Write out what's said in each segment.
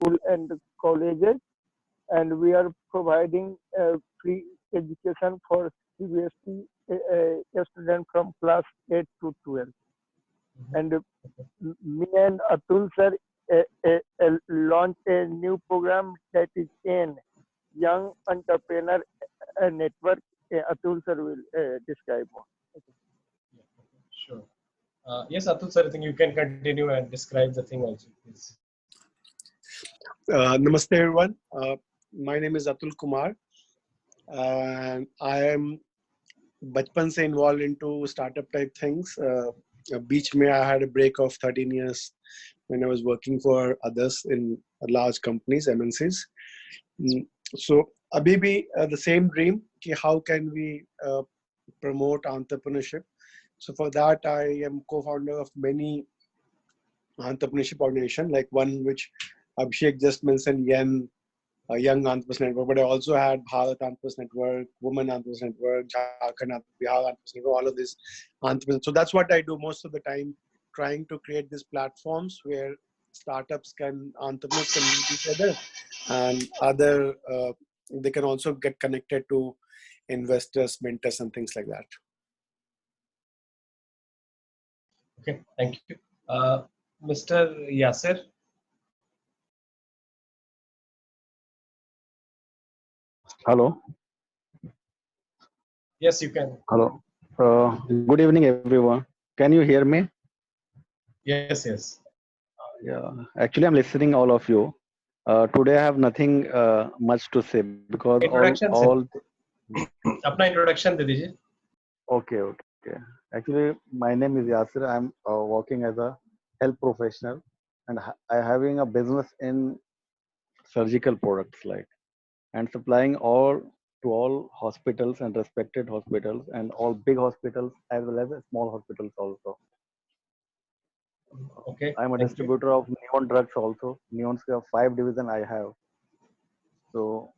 school and colleges, and we are providing free education for CBSE students from class 8 to 12. And me and Atul sir launched a new program that is in Young Entrepreneur Network. Atul sir will describe more. Sure. Yes, Atul sir, I think you can continue and describe the thing also, please. Namaste everyone. My name is Atul Kumar, and I am bachpan se involved into startup type things. Beach mein I had a break of 13 years when I was working for others in large companies, MNCs. So abhi bhi the same dream ki how can we promote entrepreneurship. So for that I am co-founder of many entrepreneurship organization, like one which Abhishek just mentioned, Young Entrepreneurs Network, but I also had Bharat Entrepreneurs Network, Women Entrepreneurs Network, Jharkhand Bihar Entrepreneurs Network, all of these entrepreneurs. So that's what I do most of the time, trying to create these platforms where startups entrepreneurs can meet each other, and they can also get connected to investors, mentors, and things like that. Okay, thank you. Mr. Yasser. Hello. Yes, you can. Hello. Good evening, everyone. Can you hear me? Yes, yes. Yeah. Actually, I'm listening all of you. Today, I have nothing much to say because Introduction, all. अपना introduction दे दीजिए. Okay. Actually, my name is Yasir. I'm working as a health professional, and I having a business in surgical products, and supplying to all hospitals and respected hospitals and all big hospitals as well as small hospitals also. Okay. I'm a distributor of Neon drugs also. Neon's 5 division I have. So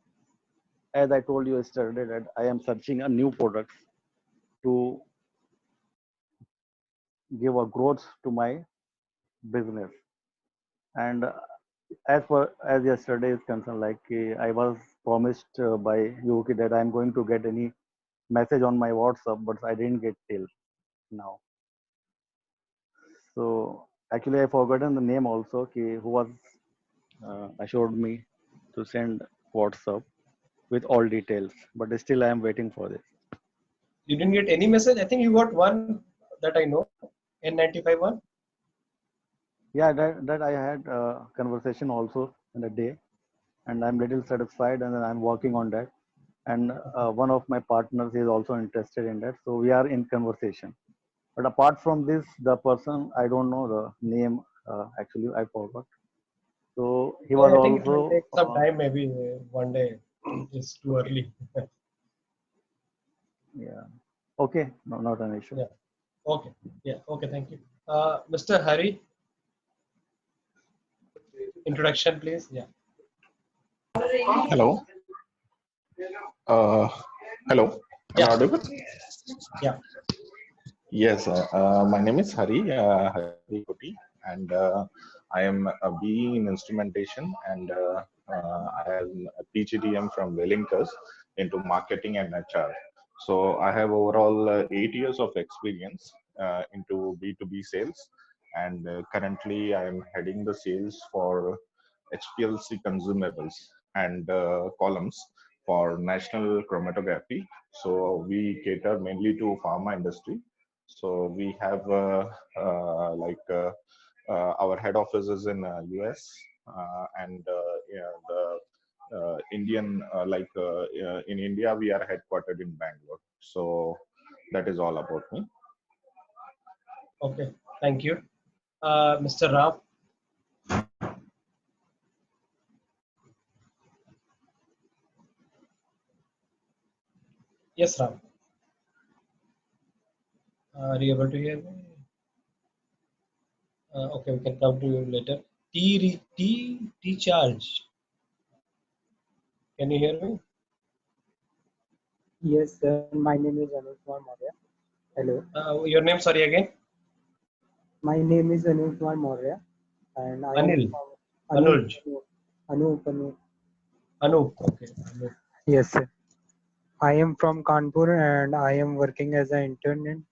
as I told you yesterday that I am searching a new products to give a growth to my business. And as yesterday is concerned, I was promised by Yuki that I'm going to get any message on my WhatsApp, but I didn't get till now. So actually, I forgotten the name also. Who was assured me to send WhatsApp with all details, but still I am waiting for this. You didn't get any message? I think you got one that I know. N95 one. Yeah, that I had a conversation also in a day, and I'm little satisfied, and then I'm working on that. And one of my partners is also interested in that, so we are in conversation. But apart from this, the person, I don't know the name. Actually, I forgot. So he was I think also. it will take some time. Maybe one day. It's too early. Yeah. Okay. No, not an issue. Yeah. Okay. Yeah. Okay. Thank you. Mr. Hari. Introduction, please. Yeah. Hello. Hello. Am I audible? Yeah. Yes. My name is Hari Koti, and I am a BE in instrumentation, and I am a PGDM from Wellington into marketing and HR. So I have overall 8 years of experience into B2B sales, and currently I am heading the sales for HPLC consumables and columns for national chromatography. So we cater mainly to pharma industry. So we have our head office is in US, and the Indian in India we are headquartered in Bangalore. So that is all about me. Okay, thank you. Mr. Ram. Yes, Ram. Are you able to hear me? Okay, we can come to you later. T charge. Can you hear me? Yes, sir. My name is Anuj Kumar Maurya. Hello. Your name, sorry, again? My name is Anuj Kumar Maurya, and I Anil. am Anuj. Anup. Anup. Okay. Anup. Yes, sir. I am from Kanpur and I am working as an intern in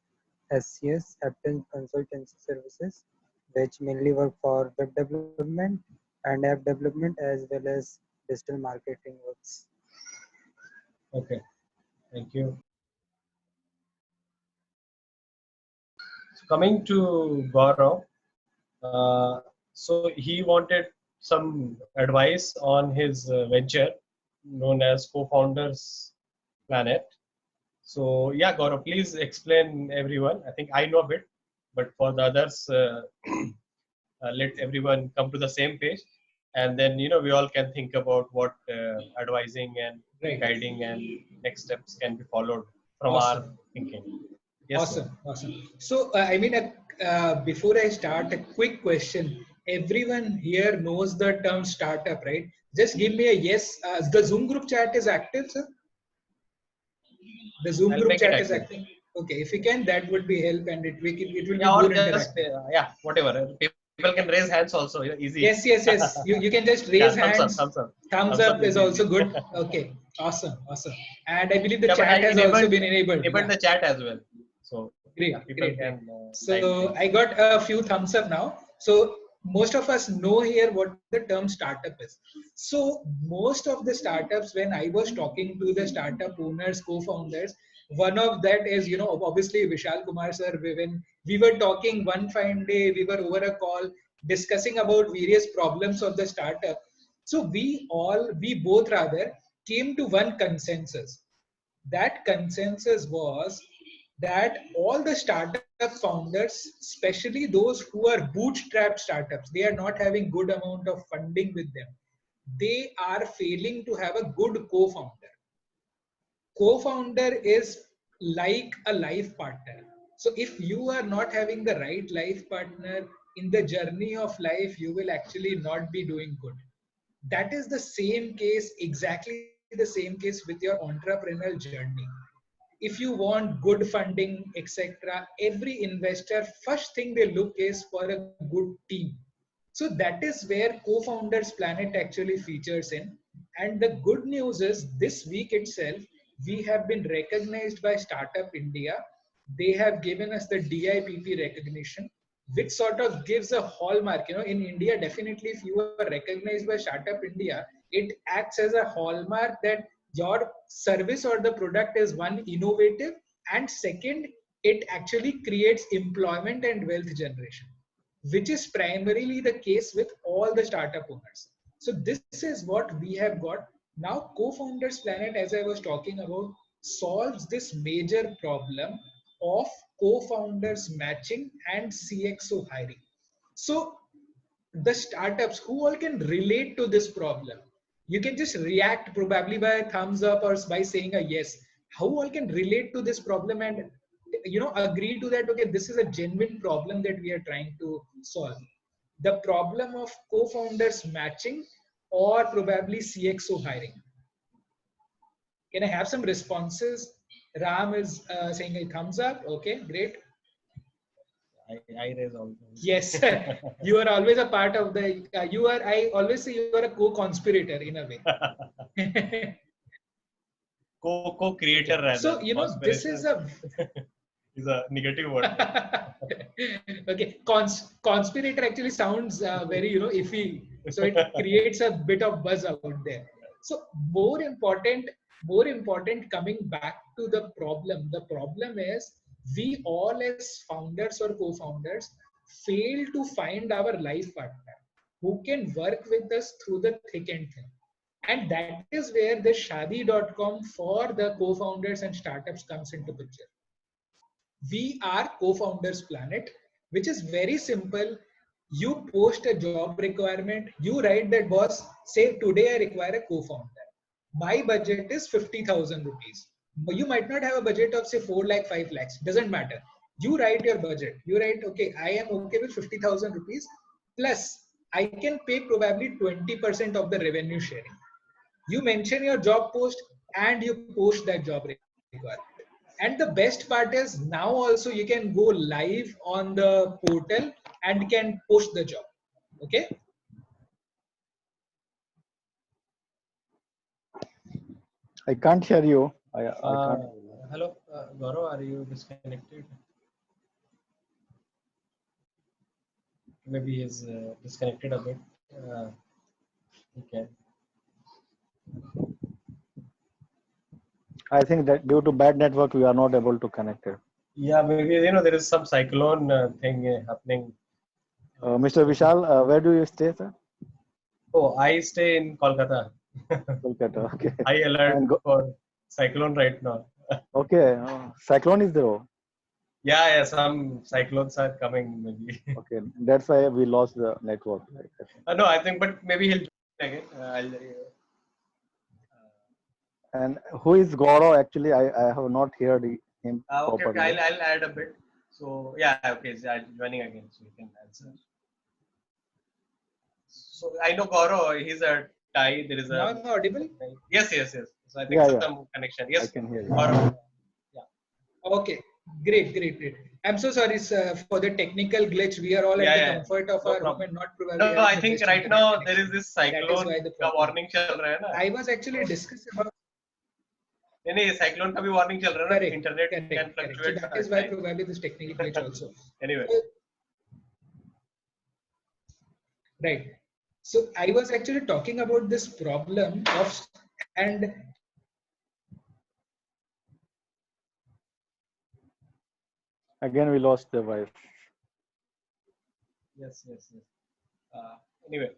SCS, Aptens Consultancy Services, which mainly work for web development and app development as well as digital marketing works. Okay. Thank you. So coming to Gaurav, so he wanted some advice on his venture known as Co-Founders Planet. So yeah, Gaurav, please explain everyone. I think I know a bit, but for the others, let everyone come to the same page, and then we all can think about what advising and Right. guiding and next steps can be followed from our Awesome. thinking. Yes, sir. Awesome. So, before I start, a quick question. Everyone here knows the term startup, right? Just give me a yes. The Zoom group chat is active, sir? The Zoom I'll group make it chat is active. active. Okay, if you can, that would be help, and it will be Yeah, or more just interactive. yeah, whatever. People can raise hands also. Easy. Yes. You can just Yeah, raise thumbs up, hands. thumbs up. Thumbs Thumbs up up is is also easy. good. Okay, awesome. And I believe the Yeah, but I chat has also been enabled. enabled Yeah. the chat as well. So yeah, people Great. can type So things. I got a few thumbs up now. So most of us know here what the term startup is. So most of the startups, when I was talking to the startup owners, co-founders, one of that is, obviously Vishal Kumar sir, when we were talking one fine day, we were over a call discussing about various problems of the startup. So we both rather came to one consensus. That consensus was that all the startup founders, especially those who are bootstrap startups, they are not having good amount of funding with them. They are failing to have a good co-founder. Co-founder is like a life partner. So if you are not having the right life partner in the journey of life, you will actually not be doing good. That is the same case, exactly the same case with your entrepreneurial journey. If you want good funding, etc., every investor, first thing they look is for a good team. So that is where Co-Founders Planet actually features in. And the good news is this week itself, we have been recognized by Startup India. They have given us the DIPP recognition, which sort of gives a hallmark. In India, definitely, if you are recognized by Startup India, it acts as a hallmark that your service or the product is one innovative, and second, it actually creates employment and wealth generation, which is primarily the case with all the startup owners. So this is what we have got. Now Co-Founders Planet, as I was talking about, solves this major problem of co-founders matching and CXO hiring. So the startups who all can relate to this problem, you can just react probably by a thumbs up or by saying a yes. How all can relate to this problem and agree to that, okay, this is a genuine problem that we are trying to solve. The problem of co-founders matching or probably CXO hiring. Can I have some responses? Ram is saying a thumbs up. Okay, great. I raise also. Yes, you are always a part of the. You are. I always say you are a co-conspirator in a way. Co-creator rather. So this is a is a negative word. okay. Conspirator actually sounds very iffy, so it creates a bit of buzz out there. So more important. Coming back to the problem. The problem is we all as founders or co-founders fail to find our life partner who can work with us through the thick and thin. And that is where the Shadi.com for the co-founders and startups comes into picture. We are Co-Founders Planet, which is very simple. You post a job requirement, you write that, boss, say today I require a co-founder. My budget is 50,000 rupees. You might not have a budget of say 4 lakh, 5 lakhs, doesn't matter. You write your budget. You write, okay, I am okay with 50,000 rupees plus I can pay probably 20% of the revenue sharing. You mention your job post and you post that job requirement. And the best part is now also you can go live on the portal and can post the job. Okay. I can't hear you. I can't. Hello, Gaurav, are you disconnected? Maybe he's disconnected a bit. Okay. I think that due to bad network, we are not able to connect it. Yeah, maybe there is some cyclone thing happening. Mr. Vishal, where do you stay, sir? Oh, I stay in Kolkata. Kolkata. Okay. High alert And for cyclone right now. okay, cyclone is there. Yeah, some cyclones are coming maybe. Okay, that's why we lost the network. Right? I think. No, I think, but maybe he'll join again. And who is Gaurav? Actually, I have not heard him Okay, properly. I'll add a bit. So yeah, okay, so I'm joining again, so you can answer. So I know Gaurav, he's a Thai. There is Now a I'm audible? yes. So I think Yeah, yeah, some connection. I Yes, can hear you. Gaurav. Okay, great. I'm so sorry, sir, for the technical glitch. We are all at the Yeah, comfort of no our home problem. and not probably No, I having the think best right internet now there connection. is this That is cyclone why the का problem. warning चल रहा है ना. I was actually discussing about नहीं cyclone का भी warning चल रहा है ना. correct. Internet can So fluctuate that at is why times. probably this technical glitch also. Anyway, Right. So I was actually talking about this problem of and Again, we lost the voice. yes. Anyway,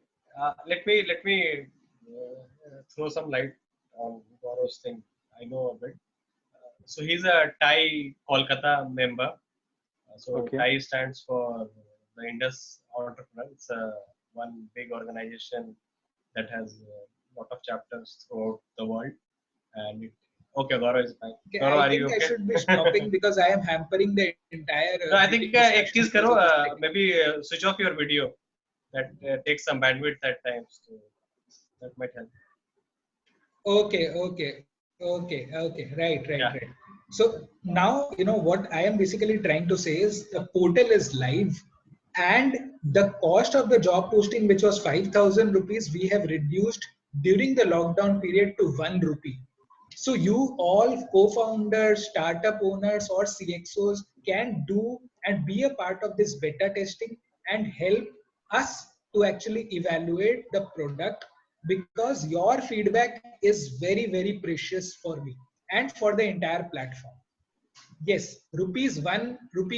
let me throw some light on Gaurav's thing. I know a bit. So he's a Thai Kolkata member. So Okay. Thai stands for the Indus Entrepreneur. It's one big organization that has a lot of chapters throughout the world. And okay, Gaurav is fine. okay, Gaurav, I are you think I okay? should be stopping because I am hampering the entire No, I meeting think एक discussion चीज because करो of this technical. maybe switch off your video. That takes some bandwidth at times. So that might help. Okay. Right. Yeah. So now, what I am basically trying to say is the portal is live and the cost of the job posting, which was 5,000 rupees, we have reduced during the lockdown period to 1 rupee. So you all co-founders, startup owners or CXOs can do and be a part of this beta testing and help us to actually evaluate the product because your feedback is very precious for me and for the entire platform. Yes, rupee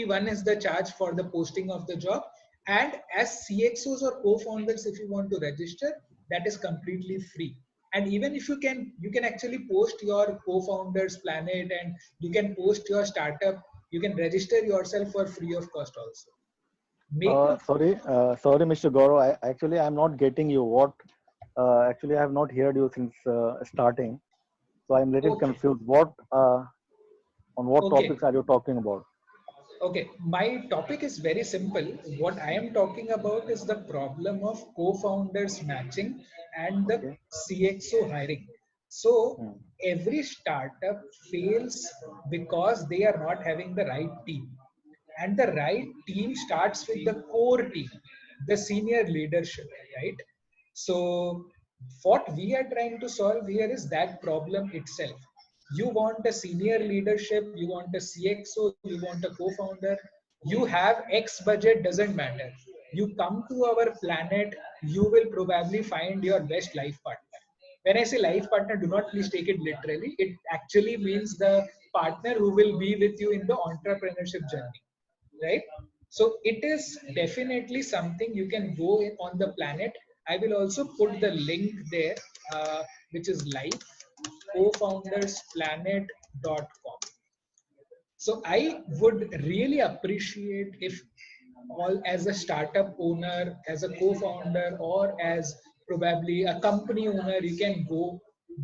one is the charge for the posting of the job. And as CXOs or co-founders, if you want to register, that is completely free. And even if you can actually post your co-founders planet and you can post your startup, you can register yourself for free of cost also. Sorry, Mr. Gaurav. I'm not getting you. What? Actually, I have not heard you since starting, so I'm a little Okay. confused. What? On what Okay. topics are you talking about? Okay, my topic is very simple. What I am talking about is the problem of co-founders matching and the Okay. CXO hiring. So Hmm. every startup fails because they are not having the right team. And the right team starts with the core team, the senior leadership, right? So what we are trying to solve here is that problem itself. You want a senior leadership, you want a CXO, you want a co-founder, you have X budget, doesn't matter. You come to our planet, you will probably find your best life partner. When I say life partner, do not please take it literally. It actually means the partner who will be with you in the entrepreneurship journey, right? So it is definitely something you can go on the planet. I will also put the link there, which is live cofoundersplanet.com. So I would really appreciate if all as a startup owner, as a co-founder, or as probably a company owner, you can go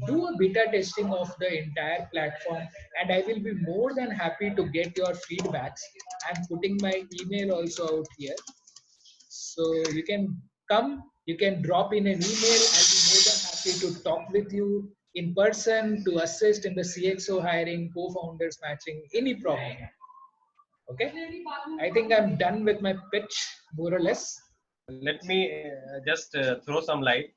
do a beta testing of the entire platform, and I will be more than happy to get your feedbacks. I'm putting my email also out here, so you can come, you can drop in an email. I'll be more than happy to talk with you in person to assist in the CXO hiring, co-founders matching, any problem. Okay, I think I'm done with my pitch, more or less. Let me just throw some light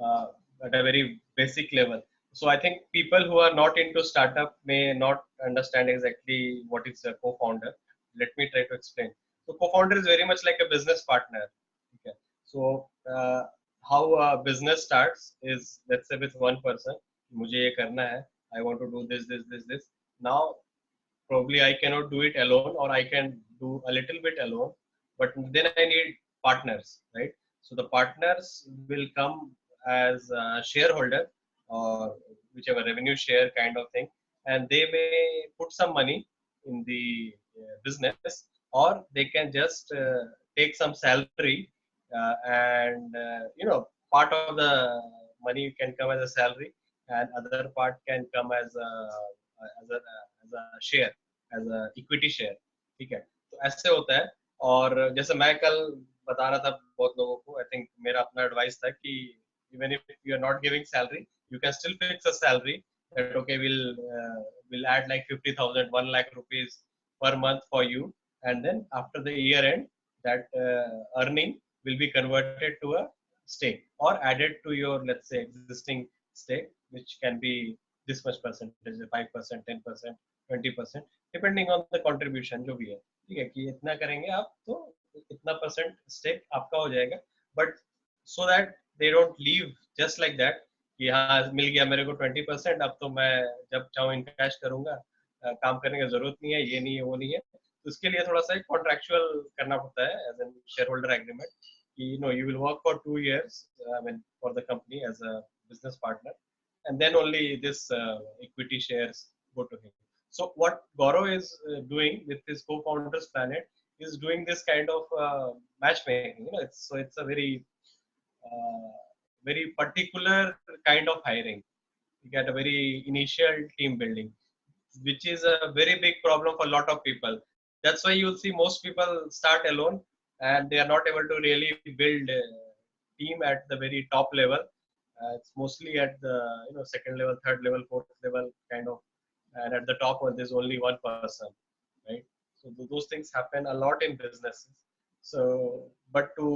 at a very basic level. So I think people who are not into startup may not understand exactly what is a co-founder. Let me try to explain. So co-founder is very much like a business partner. Okay. So how a business starts is, let's say, with one person. मुझे ये करना है. I want to do this. Now probably I cannot do it alone, or I can do a little bit alone, but then I need partners, right? So the partners will come as a shareholder or whichever revenue share kind of thing, and they may put some money in the business, or they can just take some salary, and part of the money can come as a salary, and other part can come as a share, as a equity share. ठीक है, तो ऐसे होता है. और जैसे मैं कल बता रहा था बहुत लोगों को, आई थिंक मेरा अपना एडवाइस था कि even if you are not giving salary, you can still fix a salary that okay, we'll add like 50,000, 1 lakh rupees per month for you, and then after the year end, that earning will be converted to a stake or added to your, let's say, existing stake, which can be this much percentage, 5%, 10%, 20%, depending on the contribution जो भी है. ठीक है कि इतना करेंगे आप तो इतना परसेंट स्टेक आपका हो जाएगा. But so that they don't leave just like that कि हाँ मिल गया मेरे को 20%, अब तो मैं जब चाहूँ इनकैश करूंगा, काम करने की जरूरत नहीं है, ये नहीं है, वो नहीं है. तो उसके लिए थोड़ा सा कॉन्ट्रेक्चुअल करना पड़ता है as an share holder agreement कि you will work for 2 years, I mean for the company as a business partner, and then only this equity shares go to him. So what Gaurav is doing with his co-founders planet is doing this kind of matchmaking. It's a very particular kind of hiring. You get a very initial team building, which is a very big problem for a lot of people. That's why you'll see most people start alone and they are not able to really build a team at the very top level. It's mostly at the second level, third level, fourth level kind of, and at the top one there's only one person, right? So those things happen a lot in businesses. So, but to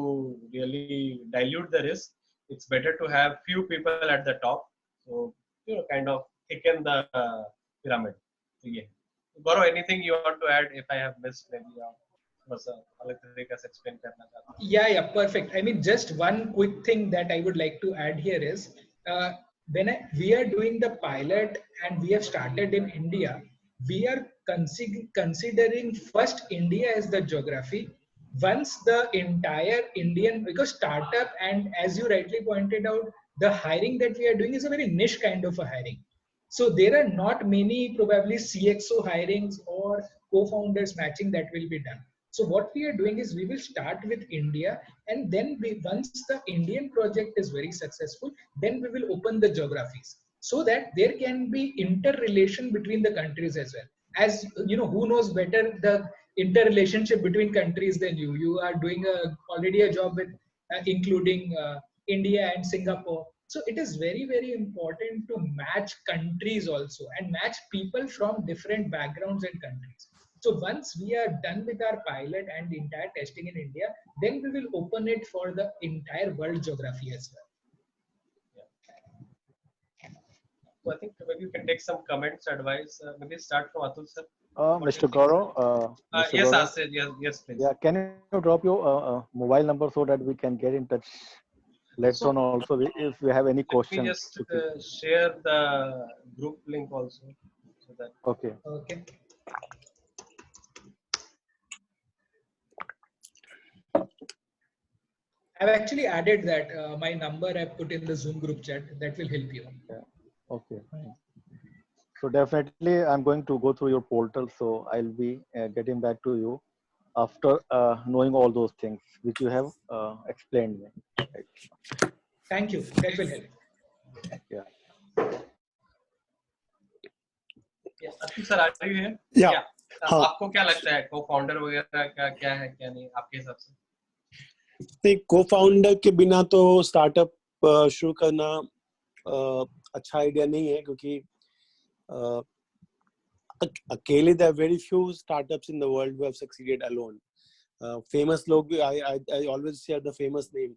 really dilute the risk, it's better to have few people at the top. So kind of thicken the pyramid. So, yeah. Gaurav, anything you want to add? If I have missed, maybe बस अलग तरीके से explain करना चाहता हूँ. Yeah, perfect. I mean, just one quick thing that I would like to add here is we are doing the pilot and we have started in India, we are considering first India as the geography. Once the entire Indian, because startup, and as you rightly pointed out, the hiring that we are doing is a very niche kind of a hiring. So there are not many probably CXO hirings or co-founders matching that will be done. So what we are doing is we will start with India, and then once the Indian project is very successful, then we will open the geographies so that there can be interrelation between the countries as well. As you know, who knows better the interrelationship between countries than you? You are doing already a job with including India and Singapore. So it is very, very important to match countries also and match people from different backgrounds and countries. So once we are done with our pilot and the entire testing in India, then we will open it for the entire world geography as well. Yeah. So I think maybe you can take some comments, advice. Maybe start from Atul sir. Mr. Gaurav. Yes, Asir, yes, please. Yeah, can you drop your mobile number so that we can get in touch later on also if we have any questions? Let me just share the group link also. So that. Okay. Okay. I've actually added that my number I've put in the Zoom group chat. That will help you. Yeah. Okay. So definitely I'm going to go through your portal. So I'll be getting back to you after knowing all those things which you have explained me. Right. Thank you. That will help. Yeah. Yeah. Atul sir, are you here? Yeah. आपको क्या लगता है co-founder वगैरह का क्या है क्या नहीं आपके हिसाब से? नहीं, co-founder के बिना तो startup शुरू करना अच्छा आइडिया नहीं है क्योंकि अकेले there are very few startups in the world who have succeeded alone. Famous लोग, I always share the famous name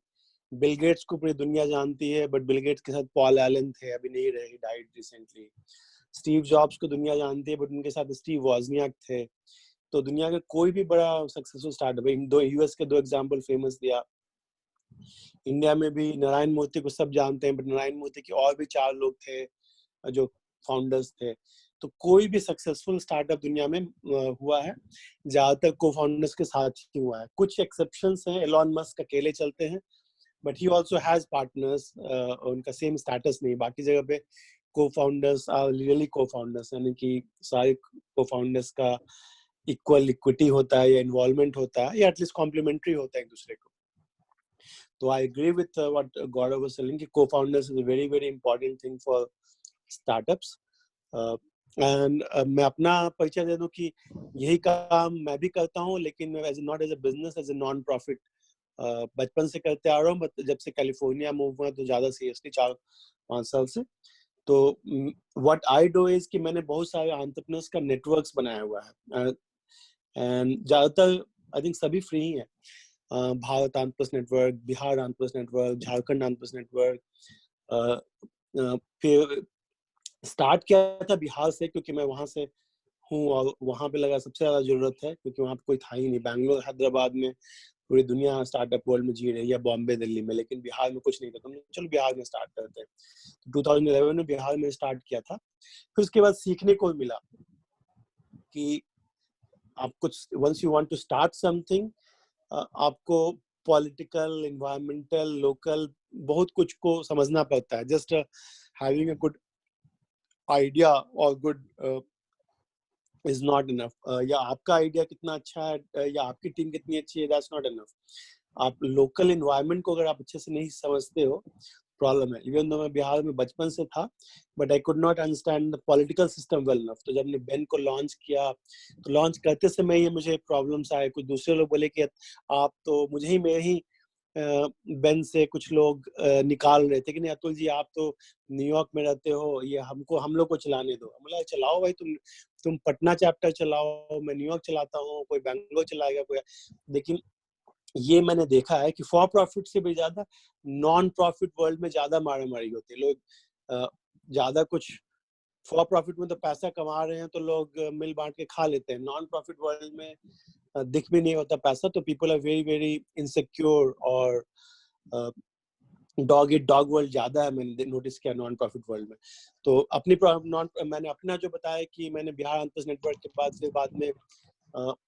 Bill Gates को पूरी दुनिया जानती है, बट बिल गेट्स के साथ पॉल एलन थे, अभी नहीं रहे, डाइड रिसेंटली। स्टीव जॉब्स को दुनिया जानती है, बट उनके साथ स्टीव वॉजनियाक थे। तो दुनिया का कोई भी बड़ा सक्सेसफुल स्टार्टअप, इन दो यूएस के 2 एग्जांपल फेमस दिया, इंडिया में भी नारायण मूर्ति को सब जानते हैं, बट नारायण मूर्ति के और भी 4 लोग थे जो फाउंडर्स थे। तो कोई भी सक्सेसफुल स्टार्टअप दुनिया में हुआ है, ज्यादातर को फाउंडर्स के साथ ही हुआ है। कुछ एक्सेप्शंस हैं, एलॉन मस्क अकेले चलते हैं, but he also has partners, उनका सेम स्टेटस नहीं। बाकी जगह पे को फाउंडर्स आर रियली को फाउंडर्स, यानी कि सारे को फाउंडर्स का इक्वल इक्विटी होता है या इन्वॉल्वमेंट होता है या एटलीस्ट कॉम्प्लीमेंट्री होता है एक दूसरे को। तो I agree with what Gaurav was saying कि co-founders is a very very important thing for startups. And मैं अपना परिचय दे दूं कि यही काम मैं भी करता हूं, लेकिन as not as a business, as a non profit. बचपन से करते आ रहा हूँ, बट जब से कैलिफोर्निया मूव हुआ तो ज्यादा सीरियसली 4-5 साल से। तो व्हाट आई डू इज कि मैंने बहुत सारे एंटरप्रेन्योर्स का नेटवर्क्स बनाया हुआ है, एंड ज्यादातर आई थिंक सभी फ्री ही है। Bharat entrepreneurs network, Bihar entrepreneurs network, Jharkhand entrepreneurs network. फिर स्टार्ट किया था बिहार से, क्योंकि मैं वहां से हूँ और वहां पे लगा सबसे ज्यादा जरूरत है, क्योंकि वहां पे कोई था ही नहीं। बैंगलोर, हैदराबाद में पूरी दुनिया स्टार्टअप वर्ल्ड में जी रही है, बॉम्बे, दिल्ली में, लेकिन बिहार में कुछ नहीं था। तो हमने चलो बिहार में स्टार्ट करते हैं। तो 2011 में बिहार में स्टार्ट किया था। फिर उसके बाद सीखने को मिला कि आप कुछ, once you want to start something, आपको पॉलिटिकल, एनवायरमेंटल, लोकल बहुत कुछ को समझना पड़ता है। Just having a good idea और गुड इज नॉट इनफ, या आपका आइडिया कितना अच्छा है या आपकी टीम कितनी अच्छी है, दैट्स नॉट इनफ। आप लोकल एनवायरनमेंट को अगर आप अच्छे से नहीं समझते हो, प्रॉब्लम है। इवन दो मैं बिहार में बचपन से था, but I could not understand the political system well enough. तो जब हमने बेन को लॉन्च किया, तो लॉन्च करते समय ही मुझे प्रॉब्लम्स आए। कुछ दूसरे लोग बोले कि आप तो मुझे ही, मेरे ही बेन से कुछ लोग निकाल रहे थे कि नहीं अतुल जी, आप तो न्यूयॉर्क में रहते हो, ये हम लोग को चलाने दो। बोला चलाओ भाई, तुम पटना चैप्टर चलाओ, मैं न्यूयॉर्क चलाता हूँ, कोई बैंगलोर चलाएगा कोई। लेकिन ये मैंने देखा है कि फॉर प्रॉफिट से भी ज्यादा नॉन प्रॉफिट वर्ल्ड में ज्यादा मारामारी होती है। लोग ज्यादा कुछ, फॉर प्रॉफिट में तो पैसा कमा रहे हैं तो लोग मिल बांट के खा लेते हैं। नॉन प्रॉफिट वर्ल्ड में दिख भी नहीं होता पैसा, तो people are very very insecure, और डॉग ईट डॉग वर्ल्ड ज्यादा है, मैंने नोटिस किया नॉन प्रॉफिट वर्ल्ड में। तो मैंने अपना जो बताया कि मैंने बिहार एंटरप्रेन्योर्स नेटवर्क के बाद फिर बाद में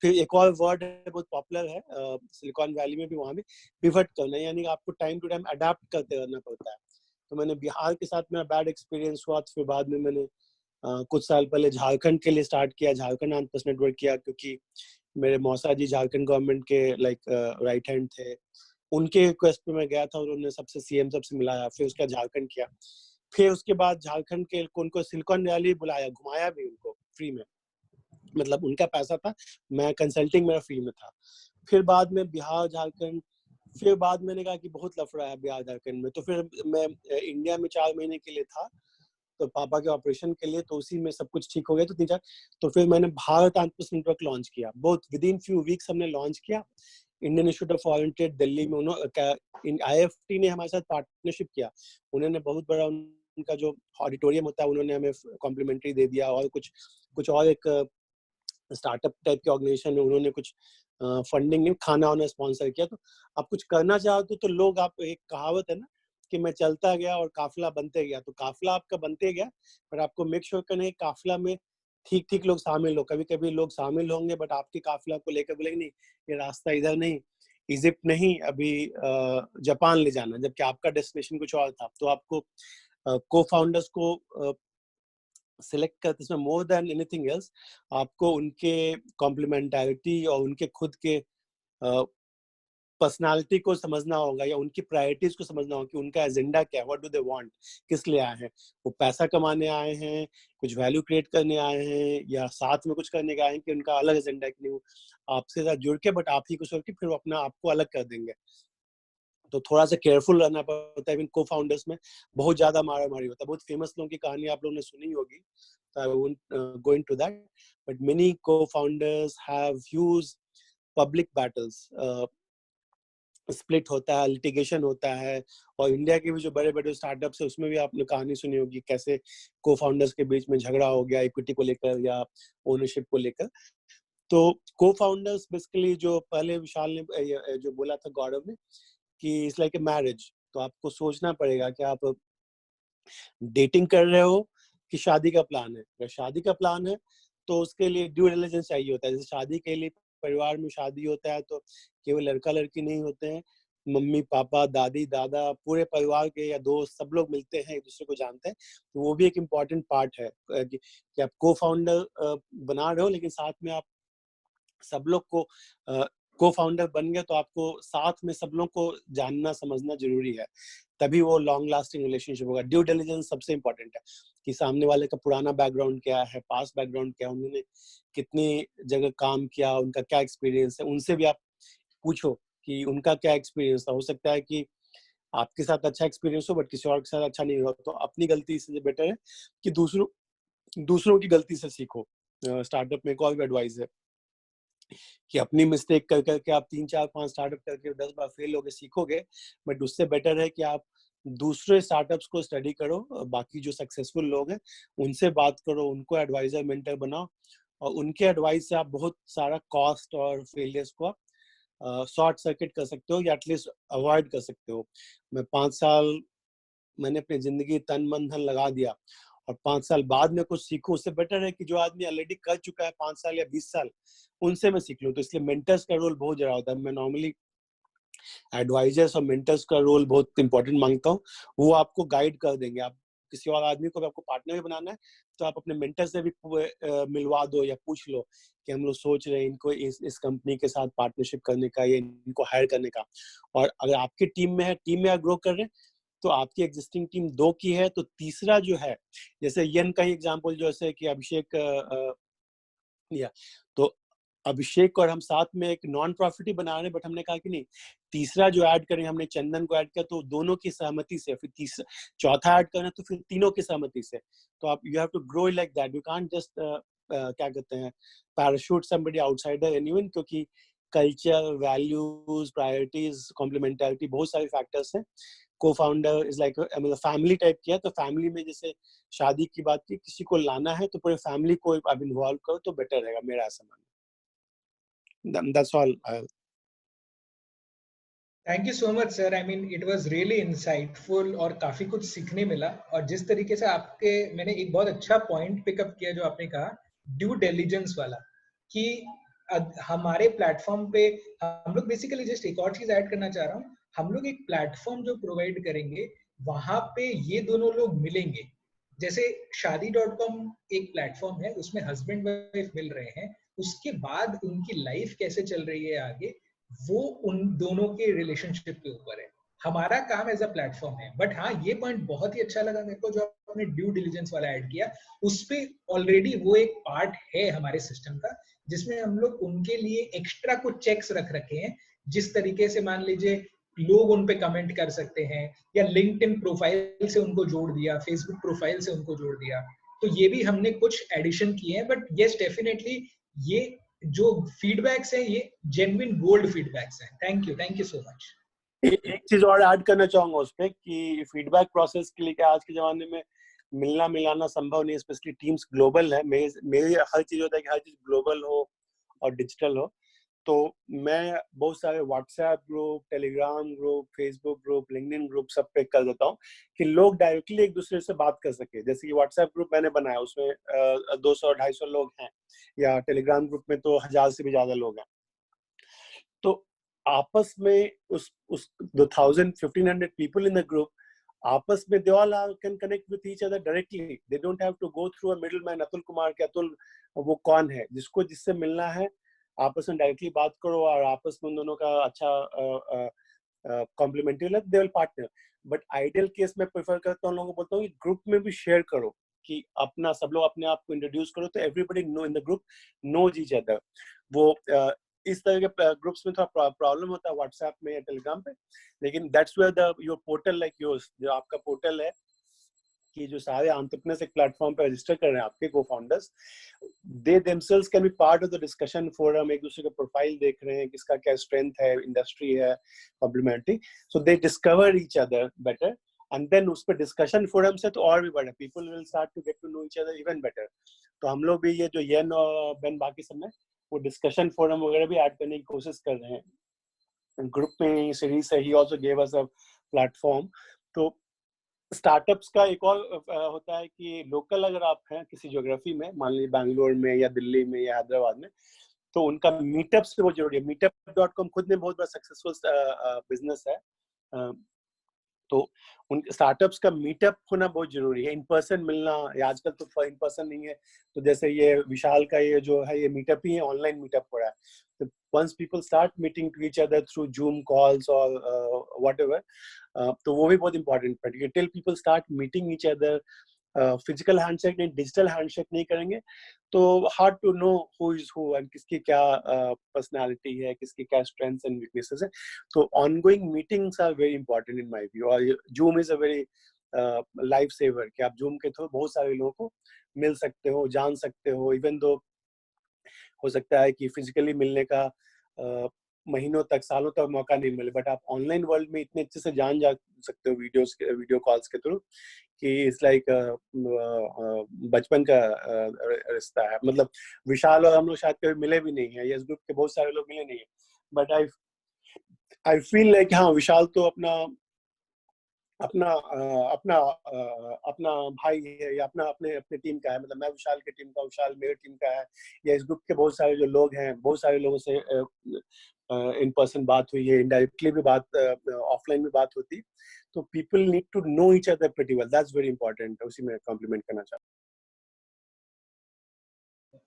फिर एक और वर्ड है बहुत पॉपुलर है सिलिकॉन वैली में भी, वहां भी पिवट करना, यानी आपको टाइम टू टाइम अडेप्ट करते रहना पड़ता है। तो मैंने बिहार के साथ मेरा बैड एक्सपीरियंस हुआ, तो फिर बाद में मैंने कुछ साल पहले झारखंड के लिए स्टार्ट किया, झारखंड एंटरप्रेन्योर्स नेटवर्क किया, क्योंकि मेरे मौसा जी झारखंड गवर्नमेंट के लाइक राइट हैंड थे। उनके रिक्वेस्ट पे मैं गया था, उन्होंने सबसे सीएम सबसे मिलाया, फिर उसका झारखंड किया। फिर उसके बाद झारखंड के उनको सिलिकॉन वैली बुलाया, घुमाया भी उनको फ्री में, मतलब उनका पैसा था, मैं कंसल्टिंग मेरा फ्री में था। फिर बाद में बिहार, झारखंड, फिर बाद मैंने कहा कि बहुत लफड़ा है बिहार झारखंड में। तो फिर मैं इंडिया में 4 महीने के लिए था, तो पापा के ऑपरेशन के लिए, तो उसी में सब कुछ ठीक हो गया। तो 3-4, तो फिर मैंने भारत एंटरप्रेन्योर्स नेटवर्क लॉन्च किया, बहुत विद इन फ्यू वीक्स हमने लॉन्च किया। Indian institute of foreign trade Delhi में, उन्होंने आईएफटी ने हमारे साथ पार्टनरशिप किया। उन्होंने बहुत बड़ा उनका जो ऑडिटोरियम होता है, उन्होंने हमें कॉम्प्लीमेंट्री दे दिया, और कुछ और एक स्टार्टअप टाइप के ऑर्गेनाइजेशन है, उन्होंने कुछ फंडिंग नहीं, खाना वाना स्पॉन्सर किया। तो आप कुछ करना चाहते हो तो लोग, आप, एक कहावत है ना कि मैं चलता गया और काफिला बनते गया, तो काफिला आपका बनते गया, पर आपको मेक श्योर करना है काफिला में ठीक ठीक लोग शामिल हो। कभी कभी लोग शामिल होंगे बट आपके काफिला को लेकर बोलेंगे नहीं, ये रास्ता इधर नहीं, इजिप्ट नहीं, अभी जापान ले जाना, जबकि आपका डेस्टिनेशन कुछ और था। तो आपको को फाउंडर्स को सिलेक्ट करते इसमें मोर देन एनीथिंग एल्स, आपको उनके कॉम्प्लीमेंटैरिटी और उनके खुद के पर्सनालिटी को समझना होगा, या उनकी प्रायोरिटीज को समझना होगा कि उनका एजेंडा क्या है, व्हाट डू दे वांट, किस लिए आए हैं। वो पैसा कमाने आए हैं, कुछ वैल्यू क्रिएट करने आए हैं, या साथ में कुछ करने के आए हैं, कि उनका अलग एजेंडा है कि नहीं, वो आपसे साथ जुड़ के बट आप ही कुछ करके फिर वो अपना आपको अलग कर देंगे। तो थोड़ा सा केयरफुल रहना पड़ता है। इन को फाउंडर्स में बहुत ज्यादा मारामारी होता है। बहुत फेमस लोगों की कहानी आप लोगों ने सुनी होगी, तो I won't go into that, but many co-founders have used public battles split होता है, लिटिगेशन होता है, और इंडिया के भी जो बड़े बड़े स्टार्टअप्स है उसमें भी आपने कहानी सुनी होगी कैसे को फाउंडर्स के बीच में झगड़ा हो गया इक्विटी को लेकर या ओनरशिप को लेकर। तो को फाउंडर्स बेसिकली जो पहले विशाल ने जो बोला था गौरव ने कि इट्स लाइक ए मैरिज, तो आपको सोचना पड़ेगा कि आप डेटिंग कर रहे हो कि शादी का प्लान है। अगर शादी का प्लान है तो उसके लिए ड्यू डिलिजेंस चाहिए होता है। जैसे शादी के लिए परिवार में शादी होता है तो केवल लड़का लड़की नहीं होते हैं, मम्मी पापा दादी दादा पूरे परिवार के या दोस्त सब लोग मिलते हैं, एक दूसरे को जानते हैं, तो वो भी एक इम्पॉर्टेंट पार्ट है कि आप को फाउंडर बना रहे हो लेकिन साथ में आप सब लोग को फाउंडर बन गए तो आपको साथ में सब लोग को जानना समझना जरूरी है, तभी वो लॉन्ग लास्टिंग रिलेशनशिप होगा। ड्यू डिलिजेंस सबसे इम्पोर्टेंट है कि सामने वाले का पुराना बैकग्राउंड क्या है, पास्ट बैकग्राउंड क्या है, उन्होंने कितनी जगह काम किया, उनका क्या एक्सपीरियंस है, उनसे भी आप पूछो कि उनका क्या एक्सपीरियंस था। हो सकता है कि आपके साथ अच्छा एक्सपीरियंस हो बट किसी और के साथ अच्छा नहीं हो, तो अपनी गलती से बेटर है कि दूसरों की गलती से सीखो। स्टार्टअप में एक और भी एडवाइस है कि अपनी मिस्टेक कर करके आप 3 4 5 स्टार्टअप करके 10 बार फेल होगे सीखोगे, बट उससे बेटर है कि आप दूसरे स्टार्टअप्स को स्टडी करो, बाकी जो सक्सेसफुल लोग हैं उनसे बात करो, उनको एडवाइजर मेंटर बनाओ, और उनके एडवाइस से आप बहुत सारा कॉस्ट और फेलियर्स को शॉर्ट सर्किट कर सकते हो या एटलीस्ट अवॉइड कर सकते हो। मैं 5 साल मैंने अपनी जिंदगी तन मन धन लगा दिया और 5 साल बाद में कुछ सीखूं, उससे बेटर है कि जो आदमी ऑलरेडी कर चुका है 5 साल या 20 साल उनसे मैं सीख लूं। तो इसलिए मेंटर्स का रोल बहुत जरूरी होता है। मैं नॉर्मली एडवाइजर्स और मेंटर्स का रोल बहुत इंपॉर्टेंट मांगता हूँ। वो आपको गाइड कर देंगे। आप किसी और आदमी को भी आपको पार्टनर भी बनाना है तो आप अपने मेंटर से भी मिलवा दो या पूछ लो कि हम लोग सोच रहे हैं इनको इस कंपनी के साथ पार्टनरशिप करने का या इनको हायर करने का। और अगर आपकी टीम में है, टीम में आप ग्रो कर रहे हैं तो आपकी एग्जिस्टिंग टीम 2 की है तो तीसरा जो है, जैसे यन का ही एग्जांपल जैसे कि अभिषेक या तो अभिषेक और हम साथ में एक नॉन प्रॉफिट ही बना रहे हैं, बट हमने कहा कि नहीं तीसरा जो ऐड करें, हमने चंदन को ऐड किया तो दोनों की सहमति से, फिर तीसरा चौथा ऐड करना तो फिर तीनों की सहमति से। तो आप you have to grow like that, you can't just क्या कहते हैं पैराशूट समबडी आउटसाइडर एनीवन, क्योंकि कल्चर वैल्यूज प्रायोरिटीज कॉम्प्लीमेंटरिटी बहुत सारे फैक्टर्स हैं। को फाउंडर इज लाइक मतलब फैमिली टाइप किया, तो फैमिली में जैसे शादी की बात की, किसी को लाना है तो पूरे फैमिली को आप इन्वॉल्व करो तो बेटर रहेगा, मेरा ऐसा मानना। That's all. Thank you so much sir. I mean it was really insightful और काफी कुछ सीखने मिला। और जिस तरीके से आपके मैंने एक बहुत अच्छा पॉइंट पिकअप किया जो आपने कहा ड्यू डिलिजेंस वाला, कि हमारे प्लेटफॉर्म पे हम लोग बेसिकली जस्ट एक और चीज ऐड करना चाह रहा हूँ, हम लोग एक प्लेटफॉर्म जो प्रोवाइड करेंगे वहां पे ये दोनों लोग मिलेंगे। जैसे शादी.com एक प्लेटफॉर्म है, उसमें हस्बैंड वाइफ मिल रहे हैं, उसके बाद उनकी लाइफ कैसे चल रही है आगे वो उन दोनों के रिलेशनशिप के ऊपर है। हमारा काम एज अ प्लेटफॉर्म है। बट हाँ, ये पॉइंट बहुत ही अच्छा लगा मेरे को जो आपने ड्यू डिलिजेंस वाला ऐड किया। उस पे ऑलरेडी वो एक पार्ट है हमारे सिस्टम का जिसमें हम लोग उनके लिए एक्स्ट्रा कुछ चेक्स रख रखे हैं। जिस तरीके से मान लीजिए लोग उन पे कमेंट कर सकते हैं, या लिंक्डइन प्रोफाइल से उनको जोड़ दिया, फेसबुक प्रोफाइल से उनको जोड़ दिया, तो ये भी हमने कुछ एडिशन किए हैं। बट यस डेफिनेटली ये जो फीडबैक्स है ये जेन्युइन गोल्ड फीडबैक्स हैं। Thank you so much. एक चीज और ऐड करना चाहूंगा उस पे कि फीडबैक प्रोसेस के लिए आज के जमाने में मिलना मिलाना संभव नहीं है, स्पेशली टीम्स ग्लोबल है। मेरी हर चीज होता है कि हर चीज ग्लोबल हो और डिजिटल हो। तो मैं बहुत सारे WhatsApp group, Telegram group, Facebook group, LinkedIn group सब पे कर देता हूँ कि लोग डायरेक्टली एक दूसरे से बात कर सके। जैसे कि व्हाट्सएप ग्रुप मैंने बनाया उसमें 200-250 लोग हैं, या टेलीग्राम ग्रुप में तो 1000 से भी ज्यादा लोग हैं। तो आपस में उस 1500 people in the group आपस में they all can connect with each other directly. They don't have to go through a middleman. Atul Kumar के अतुल वो कौन है, जिसको जिससे मिलना है आपस में डायरेक्टली बात करो और आपस में उन दोनों का अच्छा कॉम्प्लीमेंट्री लग, they will partner. But ideal case में प्रेफर करता हूँ, लोगों को बोलता हूँ कि ग्रुप में भी शेयर करो कि अपना सब लोग अपने आप को इंट्रोड्यूस करो तो everybody know in the group knows each other. वो इस तरह के ग्रुप्स में थोड़ा प्रॉब्लम होता है व्हाट्सएप में या टेलीग्राम पे, लेकिन that's where the your portal like yours, जो आपका पोर्टल है कि जो सारे एंटरप्रेन्योर्स एक प्लेटफॉर्म पे रजिस्टर कर रहे हैं आपके co-founders, they themselves can be part of the discussion forum, एक दूसरे का प्रोफाइल देख रहे हैं, किसका क्या स्ट्रेंथ है, इंडस्ट्री है, complementary, so they discover each other better, and then उस पर डिस्कशन फोरम से तो और भी बढ़े, people will start to get to know each other even better. तो हम लोग भी ये जो येन और बेन बाकी सब में वो डिस्कशन फोरम वगैरह भी ऐड करने की कोशिश कर रहे हैं ग्रुप में, सीरीज से ही also gave us a platform. तो स्टार्टअप्स का एक और होता है कि लोकल अगर आप हैं किसी ज्योग्राफी में, मान लीजिए बैंगलोर में या दिल्ली में या हैदराबाद में, तो उनका मीटअप से बहुत जरूरी है. meetup.com खुद में बहुत बड़ा सक्सेसफुल बिजनेस है. तो उन स्टार्टअप्स का मीटअप होना बहुत जरूरी है. इन पर्सन मिलना, आजकल तो इन पर्सन नहीं है, तो जैसे ये विशाल का ये जो है ये मीटअप ही है, ऑनलाइन मीटअप हो रहा है. तो once people start meeting to each other through Zoom calls or whatever, तो वो भी बहुत important है. Till people start meeting each other, physical handshake नहीं, डिजिटल हैंडशेक नहीं करेंगे तो hard to know who is who and किसकी क्या पर्सनालिटी है, किसकी क्या स्ट्रेंथ्स एंड वीकनेसेस है. तो ongoing meetings are very important in my view. और Zoom is a very life saver कि आप जूम के थ्रू बहुत सारे लोगों को मिल सकते हो, जान सकते हो. इवन दो हो सकता है कि फिजिकली मिलने का महीनों तक, सालों तक मौका नहीं मिले, बट आप ऑनलाइन वर्ल्ड में इतने अच्छे से जान जा सकते हो वीडियो कॉल्स के थ्रू कि इट्स लाइक बचपन का रिश्ता है. मतलब विशाल और हम लोग शायद कभी मिले भी नहीं है, यस ग्रुप के बहुत सारे लोग मिले नहीं है, बट आई फील लाइक हाँ विशाल तो अपना भाई है या अपने टीम का है. मतलब मैं विशाल की टीम का, विशाल मेरी टीम का है. या इस ग्रुप के बहुत सारे जो लोग हैं, बहुत सारे लोगों से इन पर्सन बात हुई है, इनडायरेक्टली भी बात, ऑफलाइन भी बात होती. तो people need to know each other pretty well. That's very important. उसी में कॉम्प्लीमेंट करना चाहता हूं.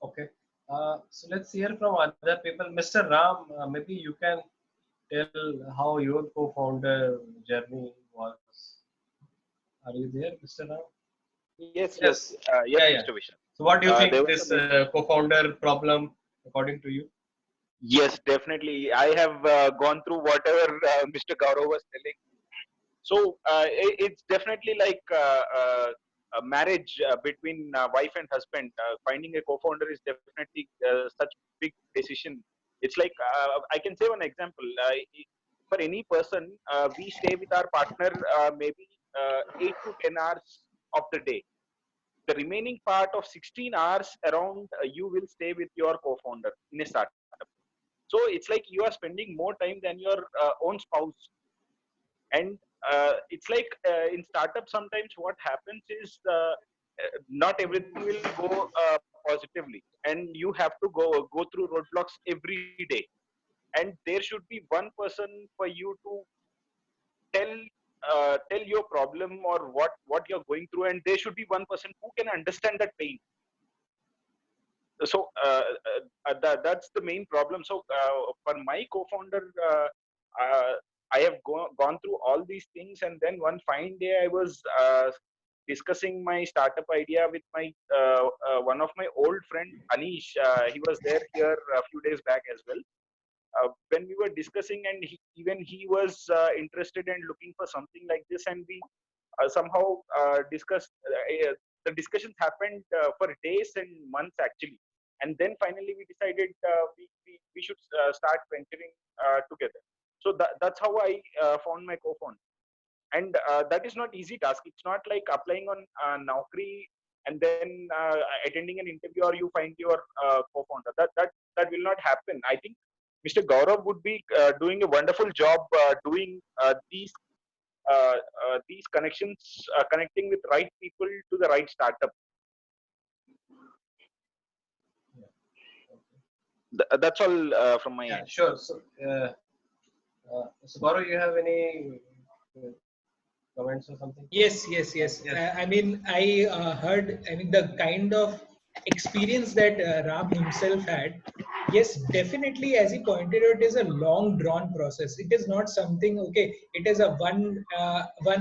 Okay. So let's hear from other people. Mr. Ram, maybe you can tell how your co-founder journey was. Are you there, Mr. Ram? Yes. Yeah. Mr. Vishal. So what do you think this co-founder problem, according to you? Yes, definitely. I have gone through whatever Mr. Gaurav was telling. So it's definitely like a marriage between wife and husband. Finding a co-founder is definitely such big decision. It's like I can say one example. For any person, we stay with our partner maybe 8 to 10 hours of the day. The remaining part of 16 hours around you will stay with your co-founder in a startup. So it's like you are spending more time than your own spouse. And it's like in startup sometimes what happens is not everything will go positively, and you have to go through roadblocks every day. And there should be one person for you to tell your problem or what you're going through, and there should be one person who can understand that pain. So that's the main problem. So for my co-founder, I have gone through all these things, and then one fine day I was discussing my startup idea with my one of my old friend Anish. He was there here a few days back as well. When we were discussing, and he was interested and looking for something like this, and we somehow discussed. The discussions happened for days and months actually, and then finally we decided we should start venturing together. So that's how I found my co-founder, and that is not easy task. It's not like applying on Naukri and then attending an interview or you find your co-founder. That will not happen. I think Mr. Gaurav would be doing a wonderful job doing these connections, connecting with right people to the right startup. That's all from my end. Sure. So, Gaurav, you have any comments or something? Yes. I mean, I heard. I mean, the kind of experience that Ram himself had. Yes, definitely. As he pointed out, it is a long drawn process. It is not something. Okay, it is a 1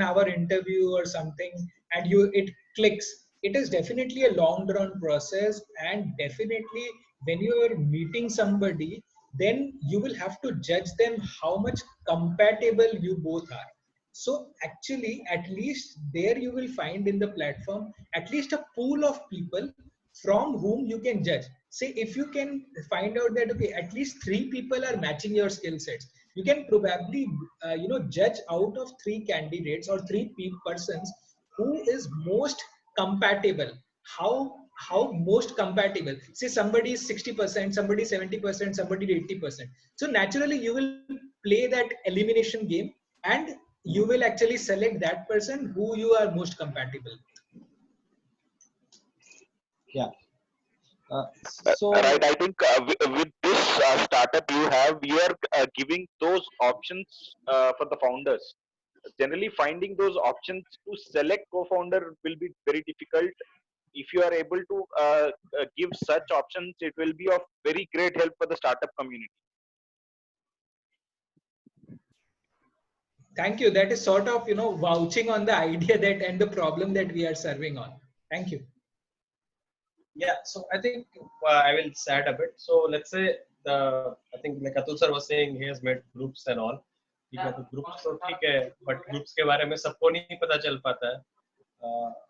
hour interview or something, and it clicks. It is definitely a long drawn process, and definitely when you are meeting somebody, then you will have to judge them how much compatible you both are. So actually, at least there you will find in the platform at least a pool of people from whom you can judge. Say if you can find out that okay, at least 3 people are matching your skill sets, you can probably judge out of 3 candidates or 3 persons who is most compatible. How most compatible? Say somebody is 60%, somebody 70%, somebody 80%. So naturally you will play that elimination game, and you will actually select that person who you are most compatible. Yeah. Right. I think with this startup you are giving those options for the founders. Generally, finding those options to select co-founder will be very difficult. If you are able to give such options, it will be of very great help for the startup community. Thank you. That is sort of vouching on the idea that and the problem that we are serving on. Thank you. Yeah, so I think I will add a bit. So let's say I think like Atul sir was saying, he has made groups and all. ठीक है, तो groups तो ठीक है, but groups के बारे में सबको नहीं पता चल पाता है.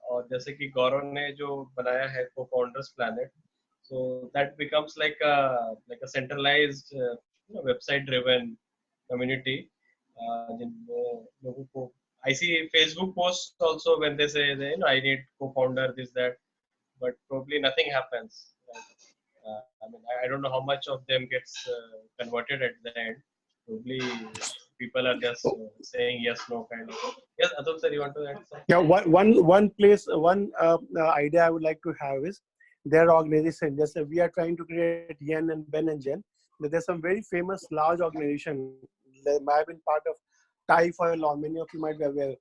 और जैसे कि गौरव ने जो बनाया है co-founders planet, so that becomes like a centralized website driven community. लोगों को I see Facebook posts also when they say I need co-founder this that, but probably nothing happens. I mean, I don't know how much of them gets converted at the end. Probably people are just saying yes, no kind of. Yes, Atul sir, you want to add something? Yeah, one idea I would like to have is their organization. Just we are trying to create Yen and Ben and Jen. There's some very famous large organization. They might have been part of TIE for a long. Many of you might be aware.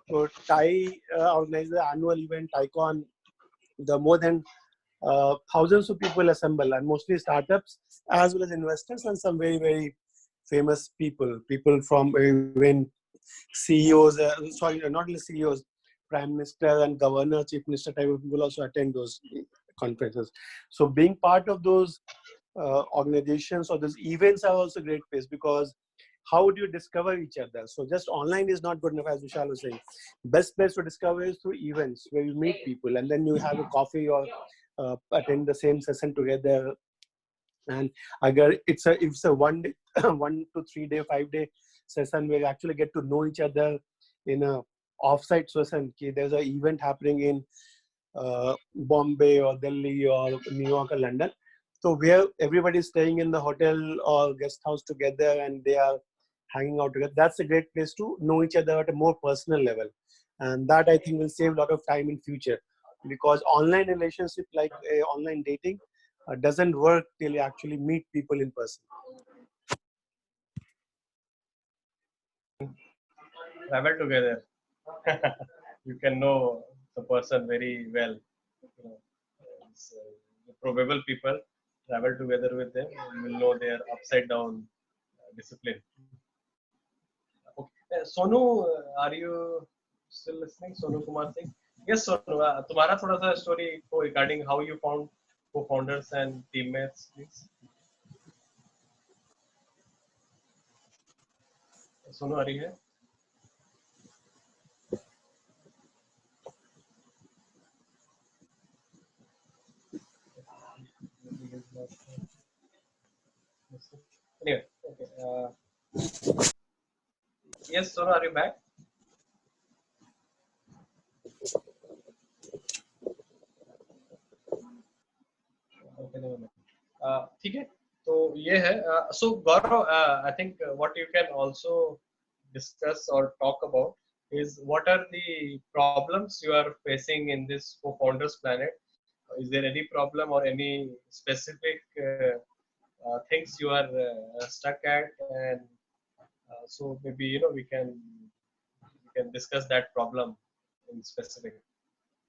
So TIE organizes the annual event TIECon. The more than thousands of people assemble, and mostly startups as well as investors and some very, very famous people from even CEOs, sorry, not only CEOs, Prime Minister and Governor, Chief Minister type of people also attend those conferences. So being part of those organizations or those events are also a great place, because how would you discover each other? So just online is not good enough, as Vishal was saying. Best place to discover is through events where you meet people and then you have a coffee or attend the same session together. And again, it's a 1 to 3 day, 5 day session where you actually get to know each other in a offsite session. There's an event happening in Bombay or Delhi or New York or London. So where everybody is staying in the hotel or guest house together and they are hanging out together. That's a great place to know each other at a more personal level. And that I think will save a lot of time in future, because online relationship like online dating doesn't work till you actually meet people in person. Travel together. You can know the person very well. The probable people, travel together with them, you will know their upside down discipline. Okay. Sonu, are you still listening? Sonu Kumar Singh? Yes, Sonu. तुम्हारा थोड़ा सा story regarding how you found co-founders and teammates, please. Sonu, are you here? Anyway, okay. Yes, Sonu, are you back? ठीक है, तो ये है. So Gaurav, I think what you can also discuss or talk about is what are the problems you are facing in this co-founders planet. Is there any problem or any specific things you are stuck at, and so maybe we can discuss that problem in specific.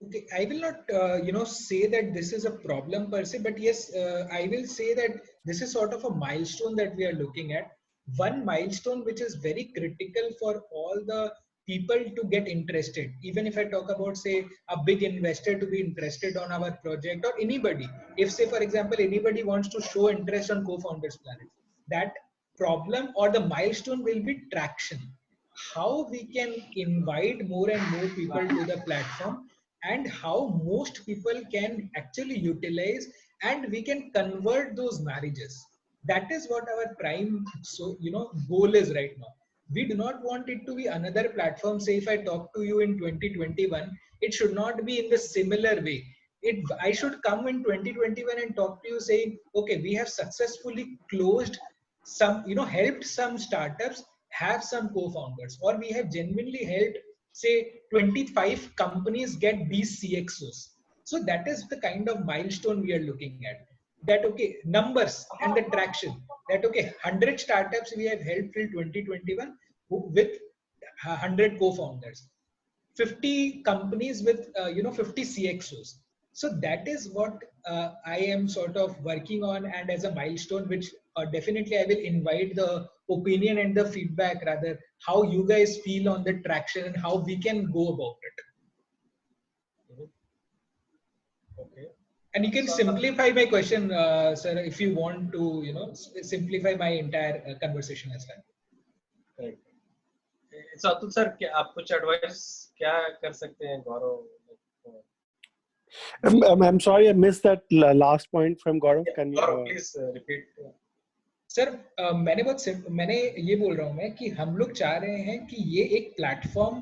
Okay, I will not, say that this is a problem per se, but yes, I will say that this is sort of a milestone that we are looking at. One milestone which is very critical for all the people to get interested. Even if I talk about, say, a big investor to be interested on our project, or anybody, if say, for example, anybody wants to show interest on Co-Founders Planet, that problem or the milestone will be traction. how we can invite more and more people to the platform, and how most people can actually utilize, and we can convert those marriages. That is what our prime goal is right now. We do not want it to be another platform. Say if I talk to you in 2021, it should not be in the similar way. I should come in 2021 and talk to you saying, okay, we have successfully closed some, helped some startups have some co-founders, or we have genuinely helped say 25 companies get these CXOs. So that is the kind of milestone we are looking at. That okay, numbers and the traction. That okay, 100 startups we have helped till 2021 with 100 co-founders, 50 companies with 50 CXOs. So that is what I am sort of working on, and as a milestone, which definitely I will invite the opinion and the feedback, rather how you guys feel on the traction and how we can go about it. Okay. And you can simplify my question, sir, if you want to, simplify my entire conversation as well. Correct. So Atul sir, क्या आप कुछ advice क्या कर सकते हैं गौरव? I'm sorry, I missed that last point from Gaurav. Can you Gaurav, please repeat. Sir मैंने ये बोल रहा हूँ मैं कि हम लोग चाह रहे हैं कि ये एक प्लेटफॉर्म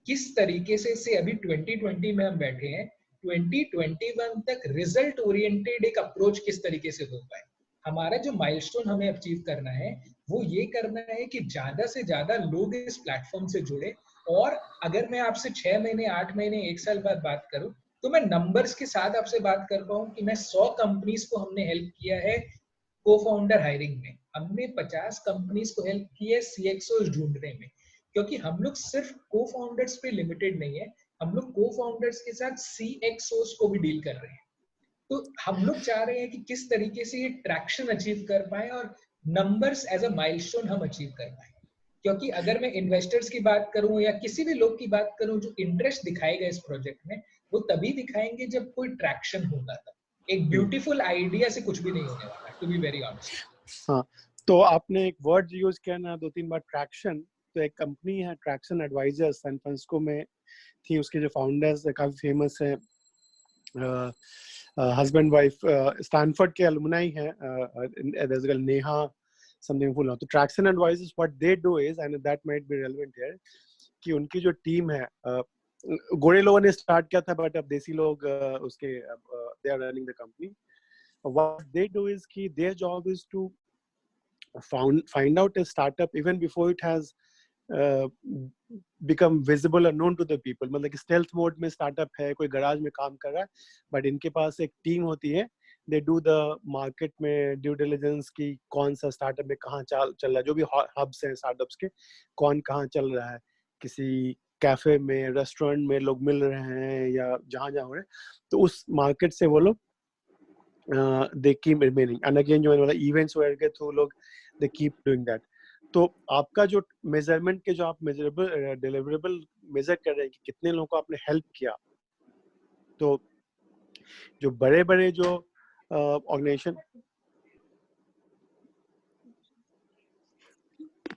किस तरीके से अभी 2020 में हम बैठे हैं, 2021 तक रिजल्ट ओरिएंटेड एक अप्रोच किस तरीके से हो पाए. हमारा जो माइलस्टोन हमें अचीव करना है वो ये करना है कि ज्यादा से ज्यादा लोग इस प्लेटफॉर्म से जुड़े. और अगर मैं आपसे 6 महीने 8 महीने 1 साल बाद बात करूं तो मैं नंबर्स के साथ आपसे बात कर पाऊं कि मैं 100 कंपनीज को हमने हेल्प किया है को-फाउंडर हायरिंग में, हमने 50 कंपनीज को हेल्प की है CXOs ढूंढने में. क्योंकि हम लोग सिर्फ को-फाउंडर्स पे लिमिटेड नहीं है, हम लोग को-फाउंडर्स के साथ CXOs को भी डील कर रहे हैं. तो हम लोग चाह रहे हैं कि किस तरीके से ये ट्रैक्शन अचीव कर पाए और नंबर्स एज अ माइलस्टोन हम अचीव कर पाए. क्योंकि अगर मैं इन्वेस्टर्स की बात करूं या किसी भी लोग की बात करूं जो इंटरेस्ट दिखाएगा इस प्रोजेक्ट में, वो तभी दिखाएंगे जब कोई ट्रैक्शन होगा. एक ब्यूटीफुल आइडिया से कुछ भी नहीं होने वाला, टू बी वेरी ऑनेस्ट. हाँ, तो आपने एक वर्ड यूज किया ना 2-3 बार, ट्रैक्शन. तो एक कंपनी है ट्रैक्शन एडवाइजर्स, सैन फ्रांसिस्को में थी. उसके जो फाउंडर्स काफी फेमस है, हस्बैंड वाइफ स्टैनफोर्ड के अलुमनाई है, नेहा समथिंग फुल. तो traction advisors what they do is, and that might be relevant here, कि उनकी जो टीम है, गोरे लोगों ने स्टार्ट किया था बट अब देसी लोग उसके they are running the company. What they do is कि their job is to find out a startup even before it has become visible or known to the people. मतलब कि stealth mode में startup है, कोई garage में काम कर रहा है, but इनके पास एक team होती है. They do the market में due diligence की कौन सा startup में कहाँ चल रहा है, जो भी hubs हैं startups के, कौन कहाँ चल रहा है, किसी कैफे में, रेस्टोरेंट में लोग मिल रहे हैं या जहाँ हो रहे हैं, तो उस मार्केट से वो लोग they keep remaining. And again जो वाला events वगैरह के थ्रू लोग they keep doing that. तो आपका जो मेजरमेंट के जो आप मेजरेबल डिलीवरेबल मेजर कर रहे हैं कि कितने लोगों को आपने हेल्प किया, तो जो बड़े बड़े जो ऑर्गेनाइजेशन,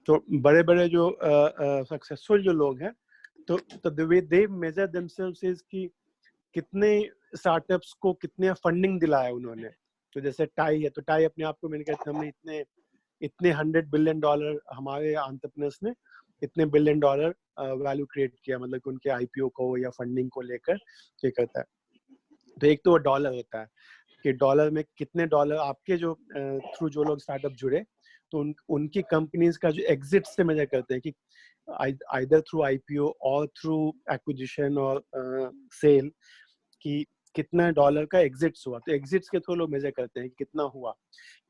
तो बड़े बड़े जो सक्सेसफुल जो लोग हैं, तो the way they measure themselves is कि कितने स्टार्टअप्स को कितने फंडिंग दिलाया उन्होंने. तो जैसे टाई है, तो टाई अपने आप को मैंने कहते हमने इतने $100 बिलियन हमारे एंटरप्रेन्योर्स ने इतने $1 बिलियन वैल्यू क्रिएट किया, मतलब कि उनके आईपीओ को या फंडिंग को लेकर ये करता है. तो एक तो डॉलर होता है कि डॉलर में कितने डॉलर आपके जो थ्रू जो लोग स्टार्टअप जुड़े, तो उनकी कंपनीज का जो एग्जिट से मेजर करते हैं कि आइदर थ्रू आईपीओ और थ्रू एक्विजिशन और सेल, कि कितना डॉलर का एग्जिट्स हुआ. तो एग्जिट्स के थ्रू लोग मेजर करते हैं कि कितना हुआ,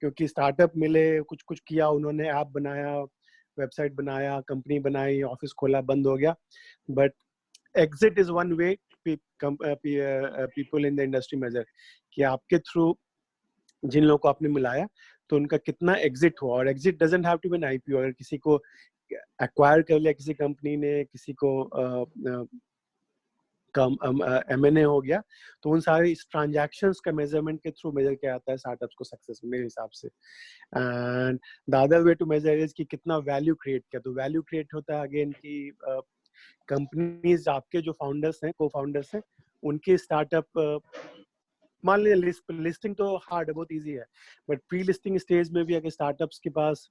क्योंकि स्टार्टअप मिले, कुछ किया उन्होंने, ऐप बनाया, वेबसाइट बनाया, कंपनी बनाई, ऑफिस खोला, बंद हो गया. But exit is one way people in the industry measure कि आपके थ्रू जिन लोगों को आपने मिलाया तो उनका कितना एग्जिट हुआ. और exit doesn't have to be an IPO. अगर किसी को एक्वायर कर लिया किसी कंपनी ने, किसी को कम M&A हो गया, तो उन सारे ट्रांजैक्शंस का मेजरमेंट के थ्रू मेजर किया जाता है स्टार्टअप्स को सक्सेस मेरे हिसाब से. And the other way to measure is कि कितना वैल्यू क्रिएट किया. तो वैल्यू क्रिएट होता है अगेन कि कंपनीज आपके जो फाउंडर्स हैं, को फाउंडर्स हैं, उनके स्टार्टअप, मान लीजिए लिस्टिंग तो हार्ड है, बहुत इजी है, बट प्री लिस्टिंग स्टेज में भी अगर स्टार्टअप्स के पास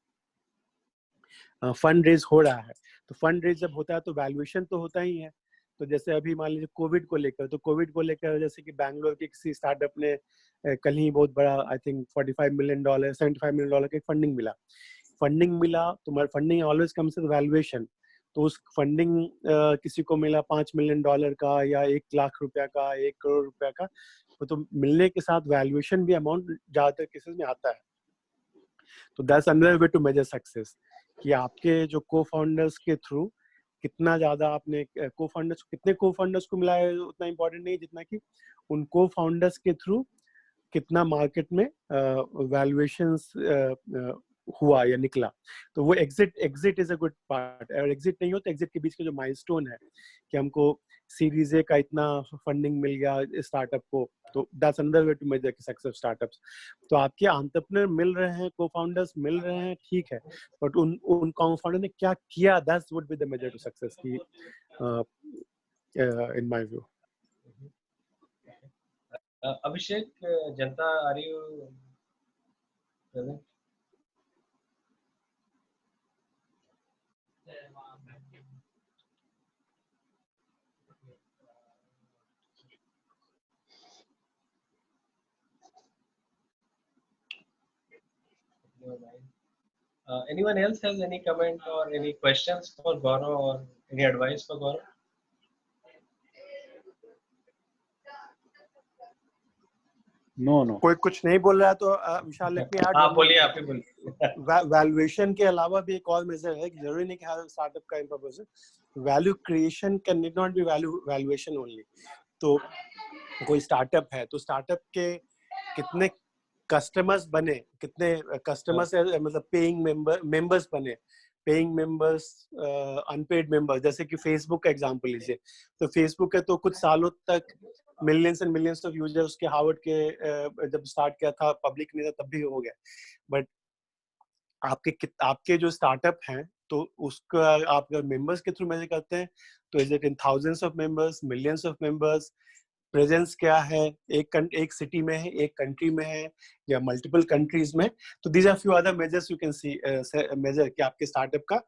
फंड रेज हो रहा है, तो फंड रेज जब होता है तो वैल्यूएशन तो होता ही है. तो जैसे अभी मान लीजिए कोविड को लेकर जैसे कि बैंगलोर के किसी स्टार्टअप ने कल ही बहुत बड़ा, आई थिंक $45 मिलियन, $75 मिलियन की फंडिंग मिला. तुम्हारा funding always comes with valuation. तो उस फंडिंग किसी को मिला $5 मिलियन का या 1 लाख रुपया का, 1 करोड़ रुपया का, तो मिलने के साथ वैल्यूएशन भी अमाउंट ज्यादातर केसेस में आता है. तो that's another way to measure success, कि आपके जो को फाउंडर्स के थ्रू कितना ज्यादा आपने कितने को फाउंडर्स को मिला है उतना इंपॉर्टेंट नहीं, जितना कि उन को फाउंडर्स के थ्रू कितना मार्केट में वैल्यूएशंस हुआ या निकला. तो वो exit is a good part. और एग्जिट नहीं हो तो एग्जिट के बीच के जो माइलस्टोन है कि हमको सीरीज ए का इतना फंडिंग मिल गया स्टार्टअप को, तो that's another way to measure success startups. तो आपके एंटरप्रेन्योर मिल रहे हैं, को फाउंडर्स मिल रहे हैं, ठीक है, बट उन को फाउंडर ने क्या किया, that's would be the measure to success की in my view. Abhishek, Janta, are you present? Anyone else has any comment or any questions for Gaurav or any advice for Gaurav? No. कोई कुछ नहीं बोल रहा है तो विशाल, let me add. हाँ, बोलिए, आप ही बोलिए. वैल्यूएशन के अलावा भी एक और मेजर है कि जरूरी नहीं कि हर स्टार्टअप का पर्पस है. Value creation can not be valuation only. तो कोई स्टार्टअप है तो स्टार्टअप के कितने कस्टमर्स बने, कितने कस्टमर्स मतलब पेइंग मेंबर्स बने, पेइंग मेंबर्स, अनपेड मेंबर्स. जैसे कि फेसबुक का एग्जांपल लीजिए, तो फेसबुक है तो कुछ सालों तक millions and millions of users के हार्वर्ड के जब स्टार्ट किया था, पब्लिक नहीं था तब भी हो गया. बट आपके जो स्टार्टअप हैं तो उसका आप अगर मेंबर्स के थ्रू मेजर करते हैं तो is it in thousands of members, millions of members, presence क्या है, एक सिटी में है, एक कंट्री में है या मल्टीपल कंट्रीज में. तो these are few other measures you can see measure कि आपके स्टार्टअप का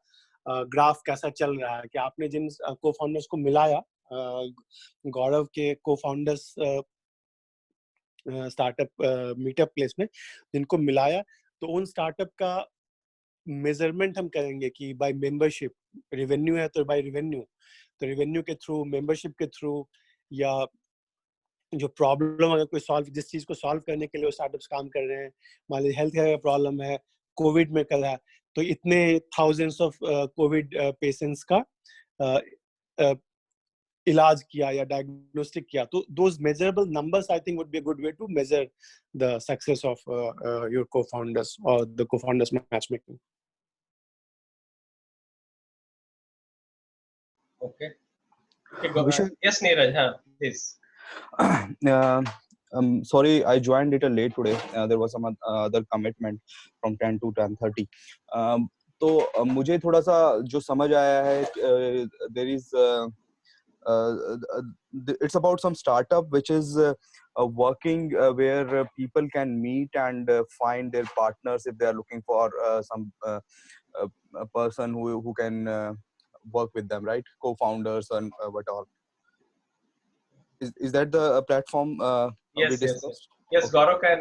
ग्राफ कैसा चल रहा है, कि आपने जिन को फाउंडर्स को मिलाया, गौरव के को फाउंडर्स स्टार्टअप मीटअप प्लेस में जिनको मिलाया, तो उन स्टार्टअप का मेजरमेंट हम करेंगे कि बाय मेंबरशिप, रेवेन्यू है तो बाय रेवेन्यू, तो रेवेन्यू के थ्रू, मेंबरशिप के थ्रू, या जो प्रॉब्लम अगर कोई जिस चीज को सॉल्व करने के लिए स्टार्टअप्स काम कर रहे हैं, मान लीजिए हेल्थ केयर का प्रॉब्लम है, कोविड में कर रहा है, तो इतने थाउजेंड्स ऑफ कोविड पेशेंट्स का इलाज किया या डायग्नोस्टिक किया. तो those measurable numbers I think would be a good way to measure the success of your co-founders और the co-founders matchmaking. Okay. Yes, Neeraj. Please. Sorry, I joined little late today. There was some other commitment from 10 to 10:30. तो मुझे थोड़ा सा जो समझ आया है, there is it's about some startup which is working where people can meet and find their partners if they are looking for some a person who can work with them, right? Co-founders and what all. Is that the platform Yes, we discussed? Yes, Okay. Gaurav can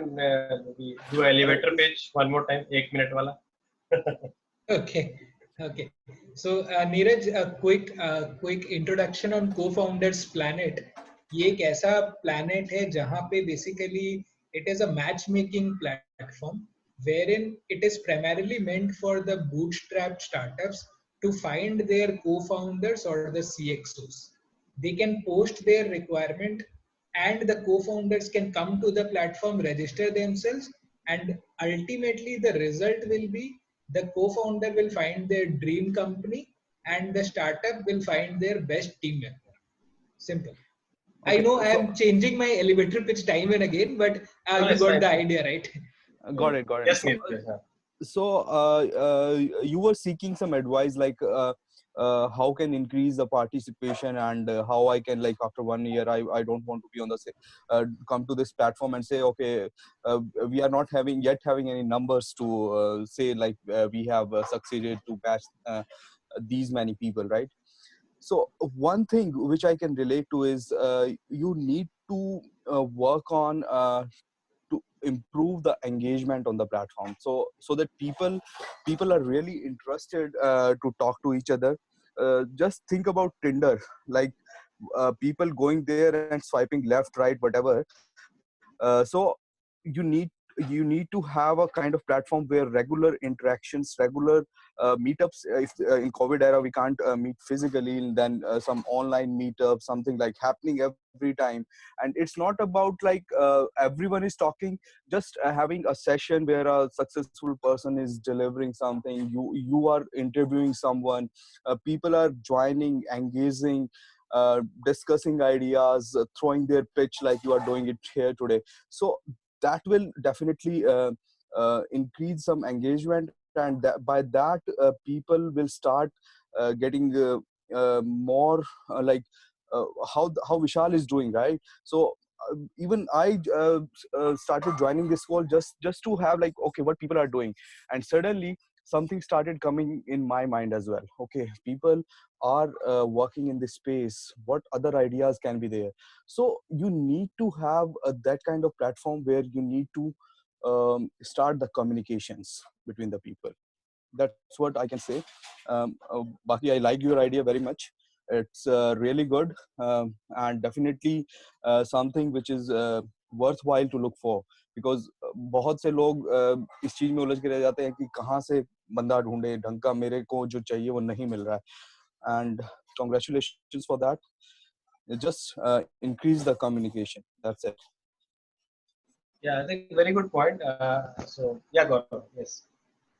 do elevator pitch one more time, 1 minute wala. Okay. So Neeraj, a quick introduction on Co-Founders Planet. ये एक ऐसा planet है जहाँ पे basically it is a matchmaking platform wherein it is primarily meant for the bootstrapped startups to find their co-founders or the CXOs. They can post their requirement and the co-founders can come to the platform, register themselves, and ultimately the result will be the co-founder will find their dream company and the startup will find their best team member. Simple. I Okay, know I so am changing my elevator pitch time and again, but No, you it's got fine. the idea, right? got it, got it. Yes, So Neeraj. Yeah. you were seeking some advice like how can increase the participation and how I can, like, after 1 year I don't want to be on the come to this platform and say, okay, we are not having any numbers to say like we have succeeded to batch these many people, right? So one thing which I can relate to is you need to work on to improve the engagement on the platform, so that people are really interested to talk to each other. Just think about Tinder, like people going there and swiping left, right, whatever. So you need you need to have a kind of platform where regular interactions, regular meetups, if in COVID era we can't meet physically, then some online meetup, something like happening every time. And it's not about like everyone is talking, just having a session where a successful person is delivering something, you are interviewing someone, people are joining, engaging, discussing ideas, throwing their pitch like you are doing it here today. So that will definitely increase some engagement, and by that people will start getting more like how Vishal is doing, right? So even I started joining this call just to have like, okay, what people are doing. And suddenly something started coming in my mind as well. Okay, people are working in this space, what other ideas can be there? So you need to have that kind of platform where you need to start the communications between the people. That's what I can say. Baki, I like your idea very much. It's really good, and definitely something which is worthwhile to look for, because बहुत से लोग इस चीज में उलझ के रह जाते हैं कि कहाँ से बंदा ढूंढे ढंग का, मेरे को जो चाहिए वो नहीं मिल रहा है. And congratulations for that. Just increase the communication, that's it. Yeah, I think very good point. So yeah, Gaurav. Yes.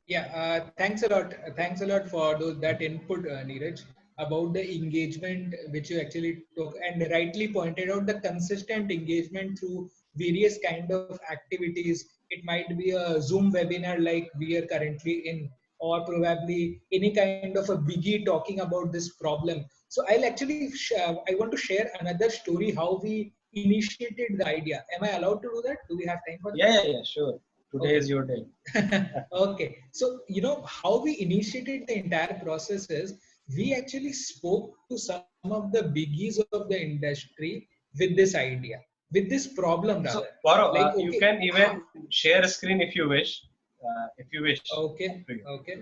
Yeah, thanks a lot. Thanks a lot for that input, Neeraj, about the engagement which you actually took and rightly pointed out the consistent engagement through various kind of activities. It might be a Zoom webinar like we are currently in, or probably any kind of a biggie talking about this problem. So I'll actually, I want to share another story how we initiated the idea. Am I allowed to do that? Do we have time for that? Yeah, sure. Today Okay. is your day. Okay, so you know how we initiated the entire process is we actually spoke to some of the biggies of the industry with this idea, with this problem So rather. Gaurav, Like, you okay, can even share a screen if you wish. If you wish. okay, To you. okay.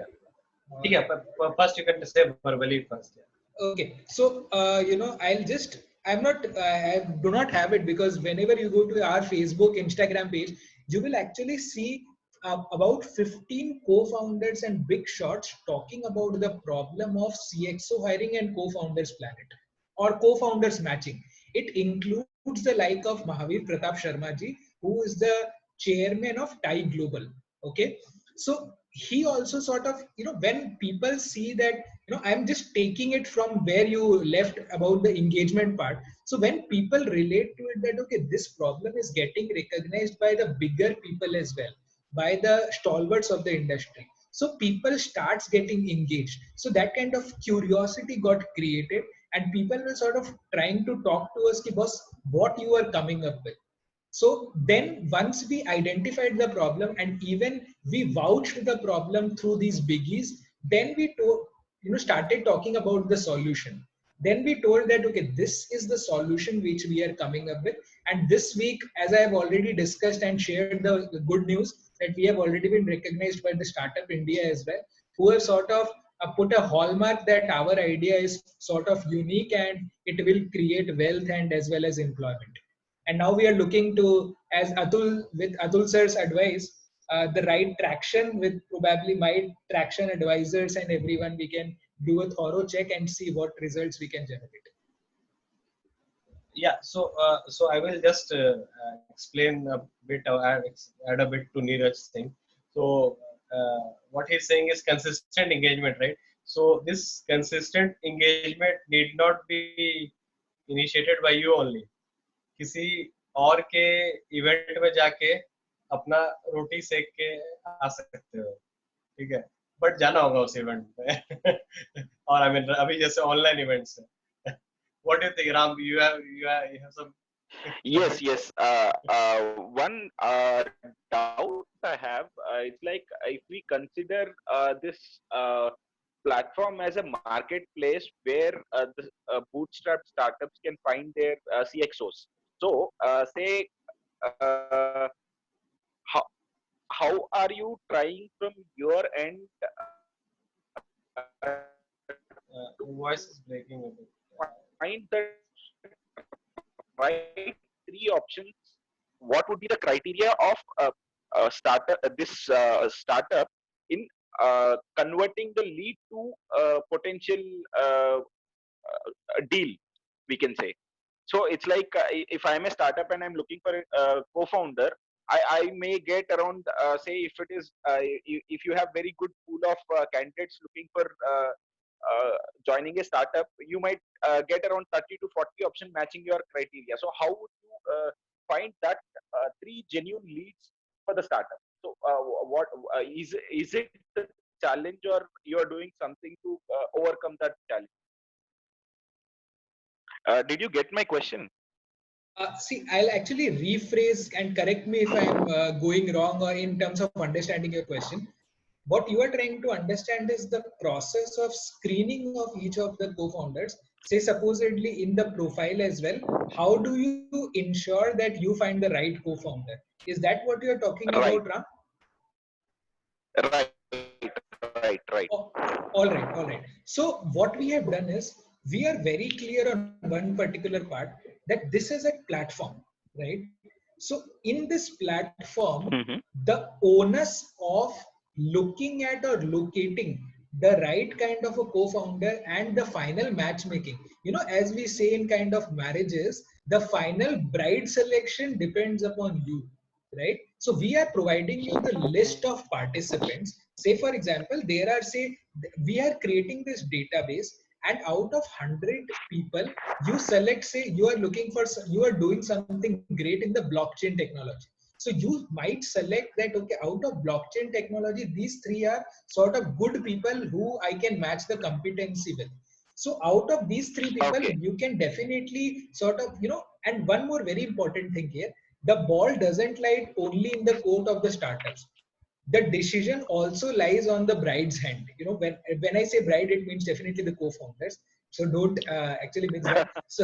Yeah. Yeah, but first you can say verbally first. Yeah. Okay, so you know, I'm not, I do not have it because whenever you go to our Facebook, Instagram page, you will actually see about 15 co-founders and big shots talking about the problem of CXO hiring and co-founders planet or co-founders matching. It includes the like of Mahavir Pratap Sharma ji, who is the chairman of TIE Global. Okay, so he also sort of, you know, when people see that, you know, I'm just taking it from where you left about the engagement part. So when people relate to it that, okay, this problem is getting recognized by the bigger people as well, by the stalwarts of the industry. So people starts getting engaged. So that kind of curiosity got created and people were sort of trying to talk to us, ki, boss, what you are coming up with. So then once we identified the problem and even we vouched the problem through these biggies, then we started talking about the solution. Then we told that, okay, this is the solution which we are coming up with. And this week, as I have already discussed and shared the good news that we have already been recognized by the Startup India as well, who have sort of put a hallmark that our idea is sort of unique and it will create wealth and as well as employment. And now we are looking to, as Atul, with Atul sir's advice, the right traction with probably my traction advisors and everyone, we can do a thorough check and see what results we can generate. Yeah. So I will just explain a bit or add a bit to Neeraj's thing. So what he's saying is consistent engagement, right? So this consistent engagement need not be initiated by you only. किसी और के event में जाके अपना रोटी सेक के आ सकते हो, ठीक है, बट जाना होगा उस इवेंट में और आई मीन अभी जैसे ऑनलाइन इवेंट्स है. What do you think, Ram? You have some Yes, yes. One doubt I have, it's like if we consider this platform as a marketplace where the bootstrap startups can find their CXOs. So, say, uh, how how are you trying from your end voice is breaking a bit. find the right three options? What would be the criteria of startup this startup in converting the lead to potential deal, we can say? So it's like if I'm a startup and I'm looking for a co-founder, I may get around say if it is if you have very good pool of candidates looking for joining a startup, you might get around 30 to 40 option matching your criteria. So how would you find that three genuine leads for the startup? So what is it the challenge, or you are doing something to overcome that challenge? Did you get my question? See, I'll actually rephrase and correct me if I'm going wrong or in terms of understanding your question. What you are trying to understand is the process of screening of each of the co-founders, say supposedly in the profile as well. How do you ensure that you find the right co-founder? Is that what you're talking Right, about, Ram? right, right. Oh, all right, all right. So what we have done is we are very clear on one particular part that this is a platform, right? So in this platform, Mhm. the onus of looking at or locating the right kind of a co-founder and the final matchmaking, as we say in kind of marriages, the final bride selection depends upon you, right? So we are providing you the list of participants. Say for example, there are, say, we are creating this database, and out of 100 people you select, say you are looking for, you are doing something great in the blockchain technology, so you might select that, okay, out of blockchain technology, these three are sort of good people who I can match the competency with. So out of these three people, Okay. you can definitely sort of, and one more very important thing here, the ball doesn't lie only in the court of the startups. The decision also lies on the bride's hand. When I say bride, it means definitely the co-founders. So don't actually mix that. So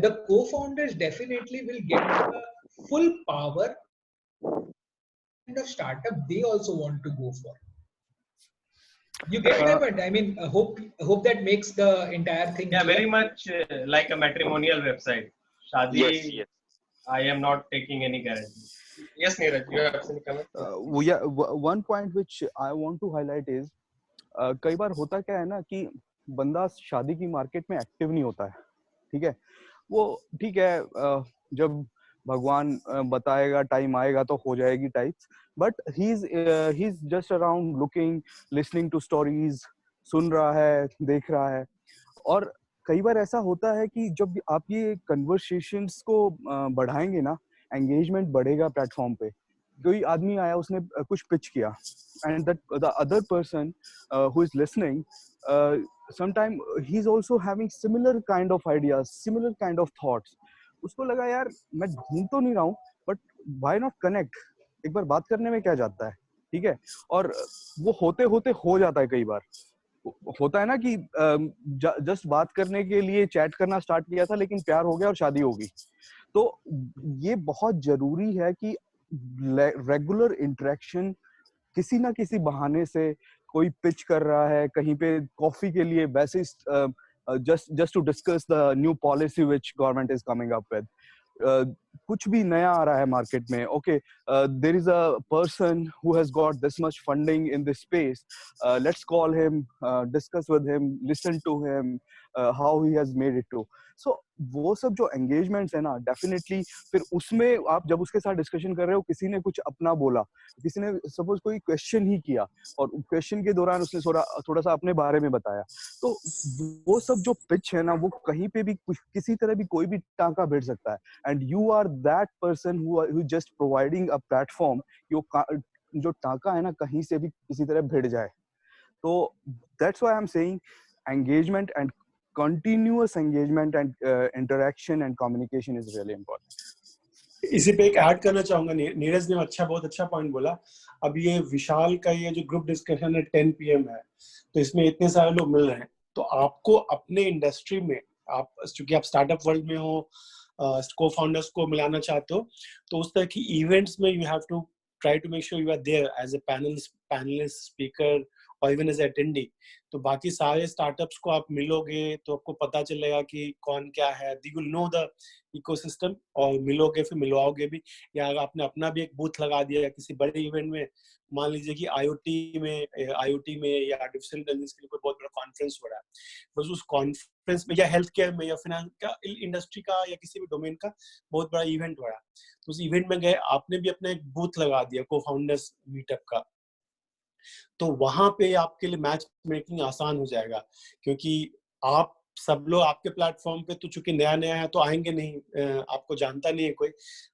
the co-founders definitely will get the full power kind of startup they also want to go for. You get my Uh, point? I mean, hope that makes the entire thing yeah, clear. very much like a matrimonial website. Yes, Shadi, yes. I am not taking any guarantee. Yes, Neeraj, you have any comment? Yeah, one point which I want to highlight is कई बार होता क्या है ना कि बंदा शादी की market में एक्टिव नहीं होता है, ठीक है, वो ठीक है, जब भगवान बताएगा टाइम आएगा तो हो जाएगी types, but he is just around looking, listening to stories, सुन रहा है, देख रहा है. और कई बार ऐसा होता है कि जब आप ये कन्वर्सेशंस को बढ़ाएंगे ना, एंगेजमेंट बढ़ेगा प्लेटफॉर्म पे. कोई आदमी आया, उसने कुछ पिच किया, and that the other person who is listening, sometime he is also having similar kind of ideas, similar kind of thoughts. उसको लगा यार मैं ढूंढ तो नहीं रहा हूँ, but why not connect, एक बार बात करने में क्या जाता है, ठीक है. और वो होते होते हो जाता है. कई बार होता है ना कि जस्ट बात करने के लिए चैट करना स्टार्ट किया था, लेकिन प्यार हो गया और शादी हो गई. तो ये बहुत जरूरी है कि रेगुलर इंटरेक्शन, किसी ना किसी बहाने से कोई पिच कर रहा है कहीं पे कॉफी के लिए, वैसे just to discuss the new policy which government is coming up with, कुछ भी नया आ रहा है मार्केट में, okay, there is a person who has got this much funding in this space, let's call him, discuss with him, listen to him, how he has made it to. So वो सब जो engagements है ना, definitely फिर उसमें आप जब उसके साथ डिस्कशन कर रहे हो, किसी ने कुछ अपना बोला, किसी ने सपोज कोई क्वेश्चन ही किया और क्वेश्चन के दौरान उसने थोड़ा सा अपने बारे में बताया, तो वो सब जो पिच है ना, वो कहीं पे भी किसी तरह भी कोई भी टांका भिड़ सकता है. And you are that person who just providing a platform, जो टांका है ना कहीं से भी किसी तरह भिड़ जाए. तो that's why I am saying engagement and continuous engagement and interaction and communication is really important. इसी पे एक ऐड करना चाहूंगा, नीरज ने बहुत अच्छा पॉइंट बोला. अब ये विशाल का ये जो ग्रुप डिस्कशन है 10 PM है, तो इसमें इतने सारे लोग मिल रहे हैं, तो आपको अपने इंडस्ट्री में, आप चूंकि आप स्टार्टअप वर्ल्ड में हो, को फाउंडर्स को मिलाना चाहते हो, तो उस तरह की इवेंट्स में you have to try to make sure you are there as a panelist speaker और इवन एज अटेंडी. तो बाकी सारे स्टार्टअप्स को आप मिलोगे तो आपको पता चलेगा कि कौन क्या है, you will know the ecosystem, और मिलोगे फिर मिलवाओगे भी. या अगर आपने अपना भी एक बूथ लगा दिया किसी बड़े इवेंट में, मान लीजिए कि IoT में या आर्टिफिशियल इंटेलिजेंस के लिए कोई बहुत बड़ा कॉन्फ्रेंस हो रहा है, बस उस कॉन्फ्रेंस में या हेल्थ केयर में या फाइनेंस का इंडस्ट्री का या किसी भी डोमेन का बहुत बड़ा इवेंट हो रहा है, तो उस इवेंट में गए, आपने भी अपना एक बूथ लगा दिया को फाउंडर्स मीटअप का, तो वहां पे आपके लिए मैच मेकिंग आसान हो जाएगा. क्योंकि आप सब लोग आपके प्लेटफॉर्म पे तो चूंकि नया है तो आएंगे नहीं, आपको जानता नहीं है कोई,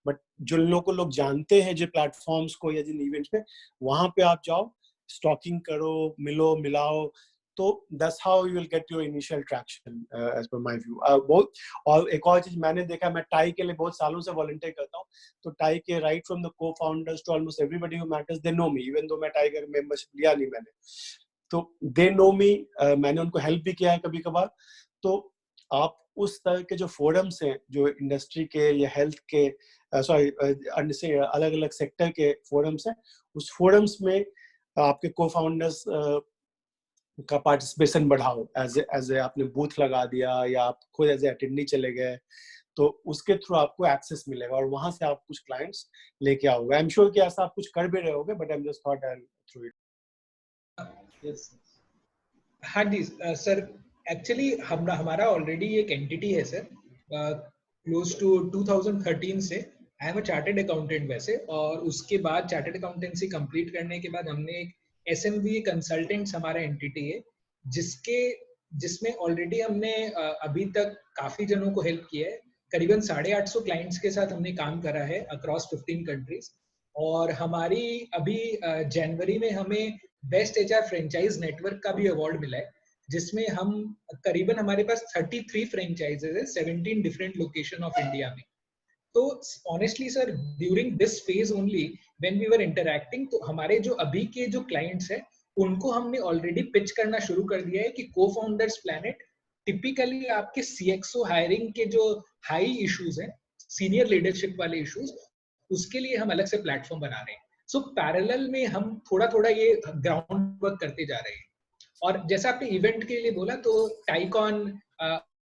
बट जिन लोगों को लोग जानते हैं जो प्लेटफॉर्म्स को या जिन इवेंट्स पे, वहां पे आप जाओ, स्टॉकिंग करो, मिलो मिलाओ, तो that's how you will get your initial traction as per my view. और एक और चीज मैंने देखा, मैं टाई के लिए बहुत सालों से वॉलंटियर करता हूँ, तो टाई के right from the co-founders to almost everybody who matters, they know me, even though मैं टाई का मेंबरशिप लिया नहीं मैंने, तो दे नो मी, मैंने उनको हेल्प भी किया है कभी कभार. तो आप उस तरह के जो फोरम्स हैं, जो इंडस्ट्री के या हेल्थ के, सॉरी अलग अलग सेक्टर के फोरम्स हैं, उस फोरम्स में आपके को फाउंडर्स का पार्टिसिपेशन बढ़ाओ. एज ए आपने बूथ लगा दिया या आप खुद एज ए अटेंडी चले गए, तो उसके थ्रू आपको एक्सेस मिलेगा और वहां से आप कुछ क्लाइंट्स लेके आओगे. आई एम श्योर कि ऐसा आप कुछ कर भी रहे होगे, but I am just thought I through it. Yes हाँ जी सर, एक्चुअली हमारा ऑलरेडी एक एंटिटी है सर, क्लोज टू 2013 से. आई एम अ चार्टर्ड अकाउंटेंट वैसे, और उसके बाद चार्टर्ड अकाउंटेंसी कंप्लीट करने के बाद हमने एक SMBA कंसल्टेंट्स हमारा एंटिटी है, जिसमें ऑलरेडी हमने अभी तक काफी जनों को हेल्प किया है. करीबन 850 क्लाइंट्स के साथ हमने काम करा है अक्रॉस 15 कंट्रीज. और हमारी अभी जनवरी में हमें बेस्ट HR फ्रेंचाइज नेटवर्क का भी अवार्ड मिला है, जिसमें हम करीबन हमारे पास 33 फ्रेंचाइजेज है 17 डिफरेंट लोकेशन ऑफ इंडिया में. तो honestly sir, during this phase only when we were interacting, तो हमारे जो अभी के जो क्लाइंट्स हैं उनको हमने ऑलरेडी पिच करना शुरू कर दिया है कि को फाउंडर्स प्लैनेट टिपिकली आपके CXO हायरिंग के जो हाई इश्यूज हैं, सीनियर लीडरशिप वाले इश्यूज, उसके लिए हम अलग से प्लेटफॉर्म बना रहे हैं. सो पैरेलल में हम थोड़ा ये ग्राउंड वर्क करते जा रहे हैं. और जैसा आपने इवेंट के लिए बोला, तो टाइकॉन,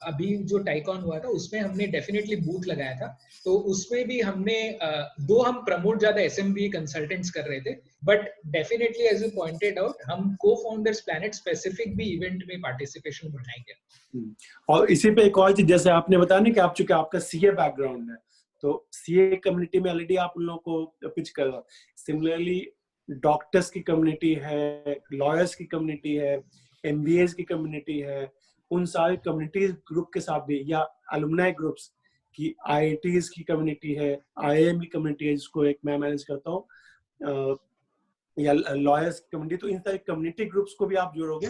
अभी जो टाइकॉन हुआ था उसमें हमने डेफिनेटली बूथ लगाया था. तो उसमें भी हमने दो हम प्रमोट ज्यादा SMBA कंसल्टेंट्स कर रहे थे, but definitely as you pointed out, हम को फाउंडर्स प्लैनेट स्पेसिफिक भी इवेंट में पार्टिसिपेशन बढ़ाएंगे. और इसी पे एक और चीज, जैसे आपने बताया ना कि आप चूंकि आपका CA बैकग्राउंड है, तो CA कम्युनिटी में ऑलरेडी आप उन लोगों को पिच कर रहे हो. सिमिलरली डॉक्टर्स की कम्युनिटी है, लॉयर्स की कम्युनिटी है, MBAs की कम्युनिटी है, उन सारे कम्युनिटीज ग्रुप के साथ भी, या अलुमनाई ग्रुप्स की, IITs की कम्युनिटी है, IIM की कम्युनिटी है जिसको एक मैं मैनेज करता हूँ, या लॉयर्स की कम्युनिटी. तो इन सारे कम्युनिटी ग्रुप्स को भी आप जोड़ोगे,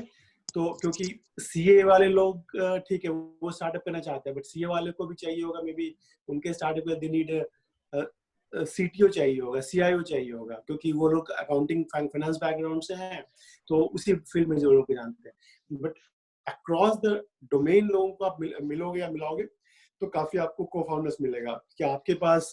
तो क्योंकि CA वाले लोग ठीक है वो स्टार्टअप करना चाहते हैं, बट CA वाले को भी चाहिए होगा, मे बी उनके स्टार्टअप में दे नीड CTO चाहिए होगा, CIO चाहिए होगा, क्योंकि वो लोग अकाउंटिंग फाइनेंस बैकग्राउंड से हैं, तो उसी फील्ड में जो लोग जानते हैं. बट अक्रॉस द डोमेन लोगों को आप मिलोगे या मिलाओगे, तो काफी आपको को फाउंडर्स मिलेगा कि आपके पास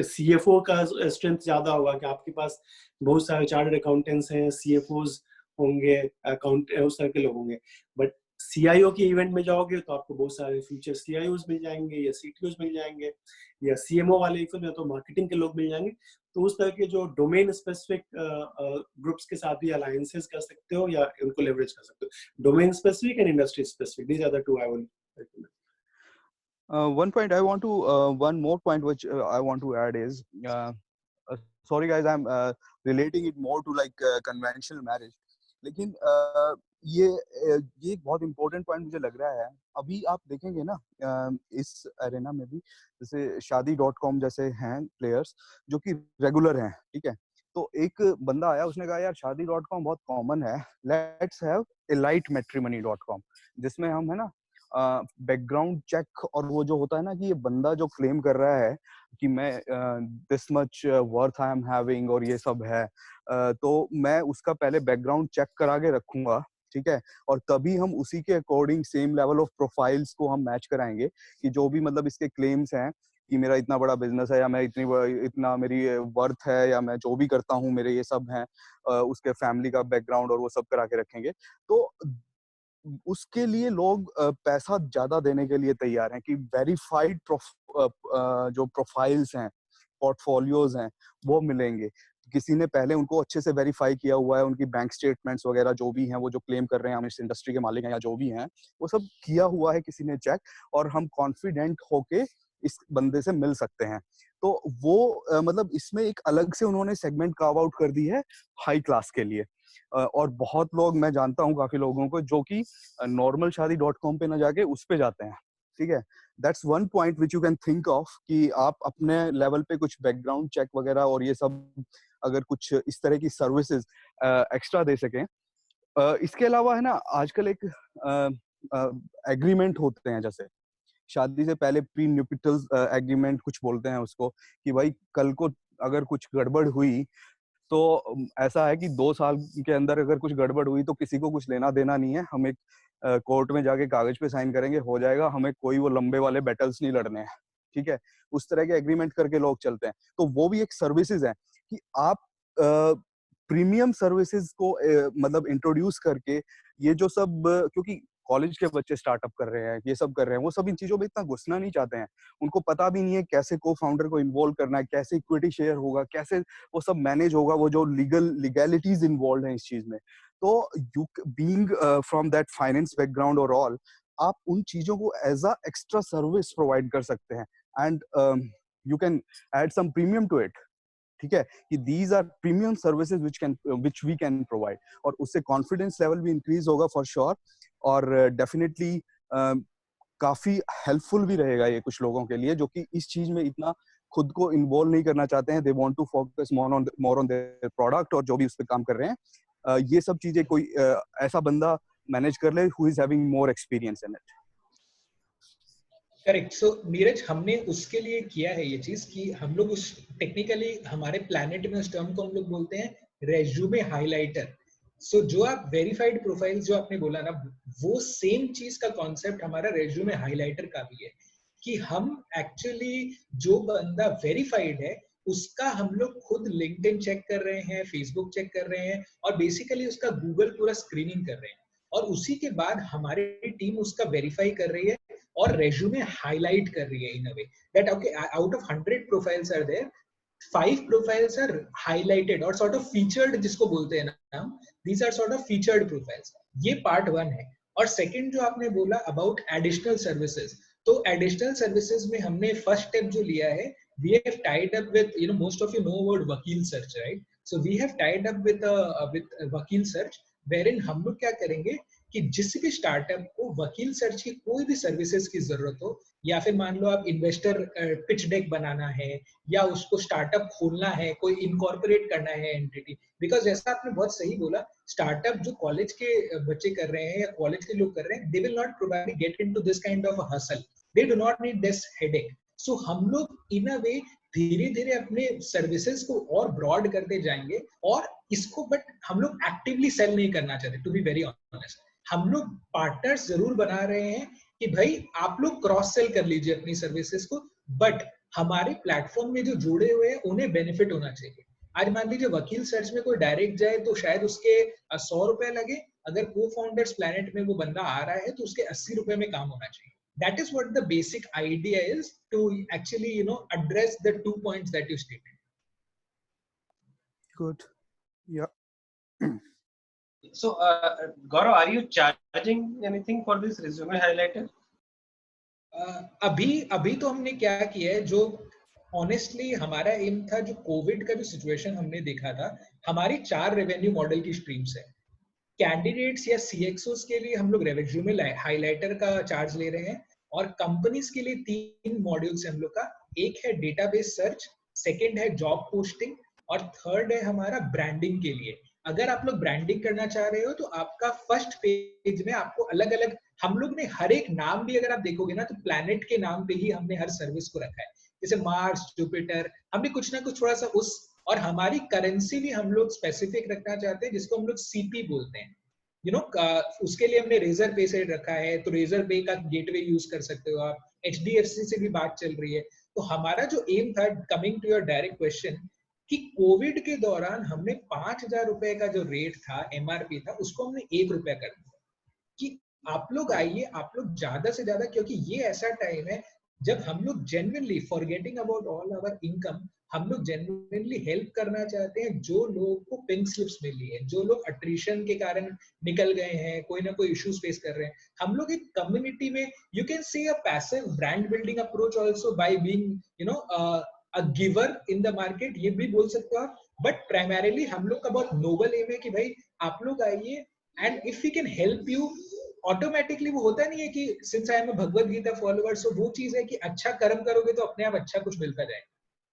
CFO का स्ट्रेंथ ज्यादा होगा, कि आपके पास बहुत सारे चार्टर्ड अकाउंटेंट्स हैं, CFOs होंगे, अकाउंट उस तरह के लोग होंगे. बट CIO के इवेंट में जाओगे तो आपको बहुत सारे फ्यूचर CIOs मिल जाएंगे या CTOs मिल जाएंगे, या CMO वाले इवेंट में तो मार्केटिंग के लोग मिल जाएंगे। तो उस तरह के जो डोमेन स्पेसिफिक ग्रुप्स के साथ भी अलायंसेस कर सकते हो या उनको लेवरेज कर सकते हो। Domain specific and industry specific, these are the two I will recommend. One more point which I want to add is, sorry guys, I'm relating it more to like conventional marriage. लेकिन ये एक बहुत important point मुझे लग रहा है। अभी आप देखेंगे ना इस अरेना में भी, जैसे शादी.com जैसे हैं प्लेयर्स जो कि रेगुलर हैं, ठीक है। तो एक बंदा आया, उसने कहा यार शादी.com बहुत कॉमन है, लेट्स हैव elitematrimony.com, जिसमें हम है ना बैकग्राउंड चेक और वो जो होता है ना कि ये बंदा जो क्लेम कर रहा है कि मैं this much worth I am having और ये सब है, तो मैं उसका पहले बैकग्राउंड चेक करा के रखूंगा, ठीक है, और तभी हम उसी के according same level of profiles को हम मैच कराएंगे कि जो भी मतलब इसके क्लेम्स हैं कि मेरा इतना बड़ा बिजनेस है या मैं इतना मेरी वर्थ है या मैं जो भी करता हूँ मेरे ये सब हैं, उसके फैमिली का बैकग्राउंड और वो सब करा के रखेंगे। तो उसके लिए लोग पैसा ज्यादा देने के लिए तैयार हैं कि वेरीफाइड जो प्रोफाइल्स हैं, पोर्टफोलियोज हैं, वो मिलेंगे। किसी ने पहले उनको अच्छे से वेरीफाई किया हुआ है, उनकी बैंक स्टेटमेंट्स वगैरह जो भी हैं, वो जो क्लेम कर रहे हैं हम इस इंडस्ट्री के मालिक हैं या जो भी हैं, वो सब किया हुआ है किसी ने चेक, और हम कॉन्फिडेंट होके इस बंदे से मिल सकते हैं। तो वो मतलब इसमें एक अलग से उन्होंने सेगमेंट कार्व आउट कर दी है हाई क्लास के लिए। और बहुत लोग, मैं जानता हूँ काफी लोगों को जो कि नॉर्मल शादी.com पे ना जाके उस पे जाते हैं, ठीक है। That's one point which you can think of कि आप अपने लेवल पे कुछ बैकग्राउंड चेक वगैरह और ये सब अगर कुछ इस तरह की सर्विसेज एक्स्ट्रा दे सकें। इसके अलावा है ना आजकल एक एग्रीमेंट होते हैं, जैसे शादी से पहले प्री न्यूपिटल एग्रीमेंट कुछ बोलते हैं उसको, कि भाई कल को अगर कुछ गड़बड़ हुई तो ऐसा है कि 2 साल के अंदर अगर कुछ गड़बड़ हुई तो किसी को कुछ लेना देना नहीं है, हम एक कोर्ट में जाके कागज पे साइन करेंगे, हो जाएगा, हमें कोई वो लंबे वाले बैटल्स नहीं लड़ने हैं, ठीक है। उस तरह के एग्रीमेंट करके लोग चलते हैं। तो वो भी एक सर्विसेज है कि आप प्रीमियम सर्विसेज को मतलब इंट्रोड्यूस करके ये जो सब, क्योंकि कॉलेज के बच्चे स्टार्टअप कर रहे हैं, ये सब कर रहे हैं, वो सब इन चीजों में इतना घुसना नहीं चाहते हैं, उनको पता भी नहीं है कैसे को फाउंडर को इन्वॉल्व करना है, कैसे इक्विटी शेयर होगा, कैसे वो सब मैनेज होगा, वो जो लीगैलिटीज इन्वॉल्व हैं इस चीज में। तो you being from that finance background और ऑल, आप उन चीजों को as a extra service provide कर सकते हैं, and you can add some premium to it, ठीक है, कि these are premium services which we can provide, और उससे कॉन्फिडेंस लेवल भी इंक्रीज होगा फॉर श्योर, और डेफिनेटली काफी हेल्पफुल भी रहेगा ये कुछ लोगों के लिए जो कि इस चीज में इतना खुद को इन्वॉल्व नहीं करना चाहते हैं। They want to focus more on their product और जो भी उस पर काम कर रहे हैं। ये सब चीजें कोई ऐसा बंदा मैनेज कर ले who is having more experience in it. Correct. So Neeraj, हमने उसके लिए किया है ये चीज कि हम लोग उस टेक्निकली हमारे प्लैनेट में उस टर्म को हम लोग बोलते हैं रेज्यूमे हाइलाइटर। सो जो आप वेरीफाइड प्रोफाइल जो आपने बोला ना, वो सेम चीज का कॉन्सेप्ट हमारा रेज्यूमे हाइलाइटर का भी है कि हम एक्चुअली जो बंदा वेरीफाइड है उसका हम लोग खुद लिंक्डइन चेक कर रहे हैं, फेसबुक चेक कर रहे हैं, और बेसिकली उसका गूगल पूरा स्क्रीनिंग कर रहे हैं, और उसी के बाद हमारी टीम उसका वेरीफाई कर रही है और रेज्यूमे हाईलाइट कर रही है in a way that okay out of 100 profiles are there, 5 profiles are highlighted और sort of featured जिसको बोलते हैं ना हम, these are sort of featured profiles। ये part 1 है। और second जो आपने बोला about additional services, तो additional services में हमने first step जो लिया है, we have tied up with, you know, most of you know about Vakil Search, right? So we have tied up with Vakil Search, wherein हम लोग क्या करेंगे कि जिस भी स्टार्टअप को वकील सर्च की कोई भी सर्विसेज की जरूरत हो, या फिर मान लो आप इन्वेस्टर पिच डेक बनाना है, या उसको स्टार्टअप खोलना है, कोई इनकॉर्पोरेट करना है एंटिटी, बिकॉज जैसा आपने बहुत सही बोला, स्टार्टअप जो कॉलेज के बच्चे कर रहे हैं या कॉलेज के लोग कर रहे हैं, they will not probably get into this kind of a hassle, they do not need this headache. So हम लोग इन अ वे धीरे धीरे अपने सर्विसेज को और ब्रॉड करते जाएंगे, और इसको बट हम लोग एक्टिवली सेल नहीं करना चाहते, टू बी वेरी ऑनेस्ट। हम लोग पार्टनर्स जरूर बना रहे हैं कि भाई आप लोग क्रॉस सेल कर लीजिए अपनी सर्विसेज को, बट हमारे प्लेटफॉर्म में जो जुड़े हुए हैं उन्हें बेनिफिट होना चाहिए। आज मान लीजिए वकील सर्च में कोई डायरेक्ट जाए तो शायद उसके 100 रुपए लगे, अगर को फाउंडर्स प्लैनेट में वो बंदा आ रहा है तो उसके 80 रुपए में काम होना चाहिए. That is what the basic idea is to actually, address the 2 points that you stated. Good. Yeah. So, Gaurav, are you charging anything for this resume highlighter? अभी तो हमने क्या किया है, जो ऑनेस्टली हमारा एम था, जो कोविड का जो सिचुएशन हमने देखा था, हमारी 4 रेवेन्यू मॉडल की स्ट्रीम्स है. कैंडिडेट्स या सीएक्सओस के लिए हम लोग रेज्यूमे हाइलाइटर का चार्ज ले रहे हैं, और कंपनीज के लिए 3 मॉड्यूल्स है हम लोग का. एक है डेटाबेस सर्च, सेकंड है जॉब पोस्टिंग, और थर्ड है हमारा ब्रांडिंग के लिए. अगर आप लोग ब्रांडिंग करना चाह रहे हो तो आपका फर्स्ट पेज में आपको अलग अलग, हम लोग ने हर एक नाम भी अगर आप देखोगे ना तो प्लैनेट के नाम पे ही हमने हर सर्विस को रखा है. जैसे मार्स, जुपिटर, हमने कुछ ना कुछ थोड़ा सा उस, और हमारी करेंसी भी हम लोग स्पेसिफिक रखना चाहते हैं जिसको हम लोग सीपी बोलते हैं. उसके लिए हमने रेजर पे से रखा है, तो रेजर पे का गेटवे यूज कर सकते हो आप. एचडीएफसी से भी बात चल रही है. तो हमारा जो एम था, coming to your direct question, कि कोविड के दौरान हमने 5,000 रुपए का जो रेट था, एमआरपी था, उसको हमने 1 रुपया कर दिया कि आप लोग आइए, आप लोग ज्यादा से ज्यादा, क्योंकि ये ऐसा टाइम है जब हम लोग genuinely forgetting about all our income, हम लोग जेन्युइनली हेल्प करना चाहते हैं जो लोगों को पिंक स्लिप्स मिली है, जो लोग अट्रिशन के कारण निकल गए हैं, कोई ना कोई इश्यूज फेस कर रहे हैं. हम लोग एक कम्युनिटी में, you can C a passive brand building approach also by being a giver in the market, ये भी बोल सकते हो आप. बट प्राइमरीली हम लोग का बहुत नोबल एम है कि भाई आप लोग आइए, and if we can help you, automatically वो होता नहीं है कि since I am a Bhagavad Gita follower, so वो चीज है कि अच्छा कर्म करोगे तो अपने आप अच्छा कुछ मिलता जाएगा.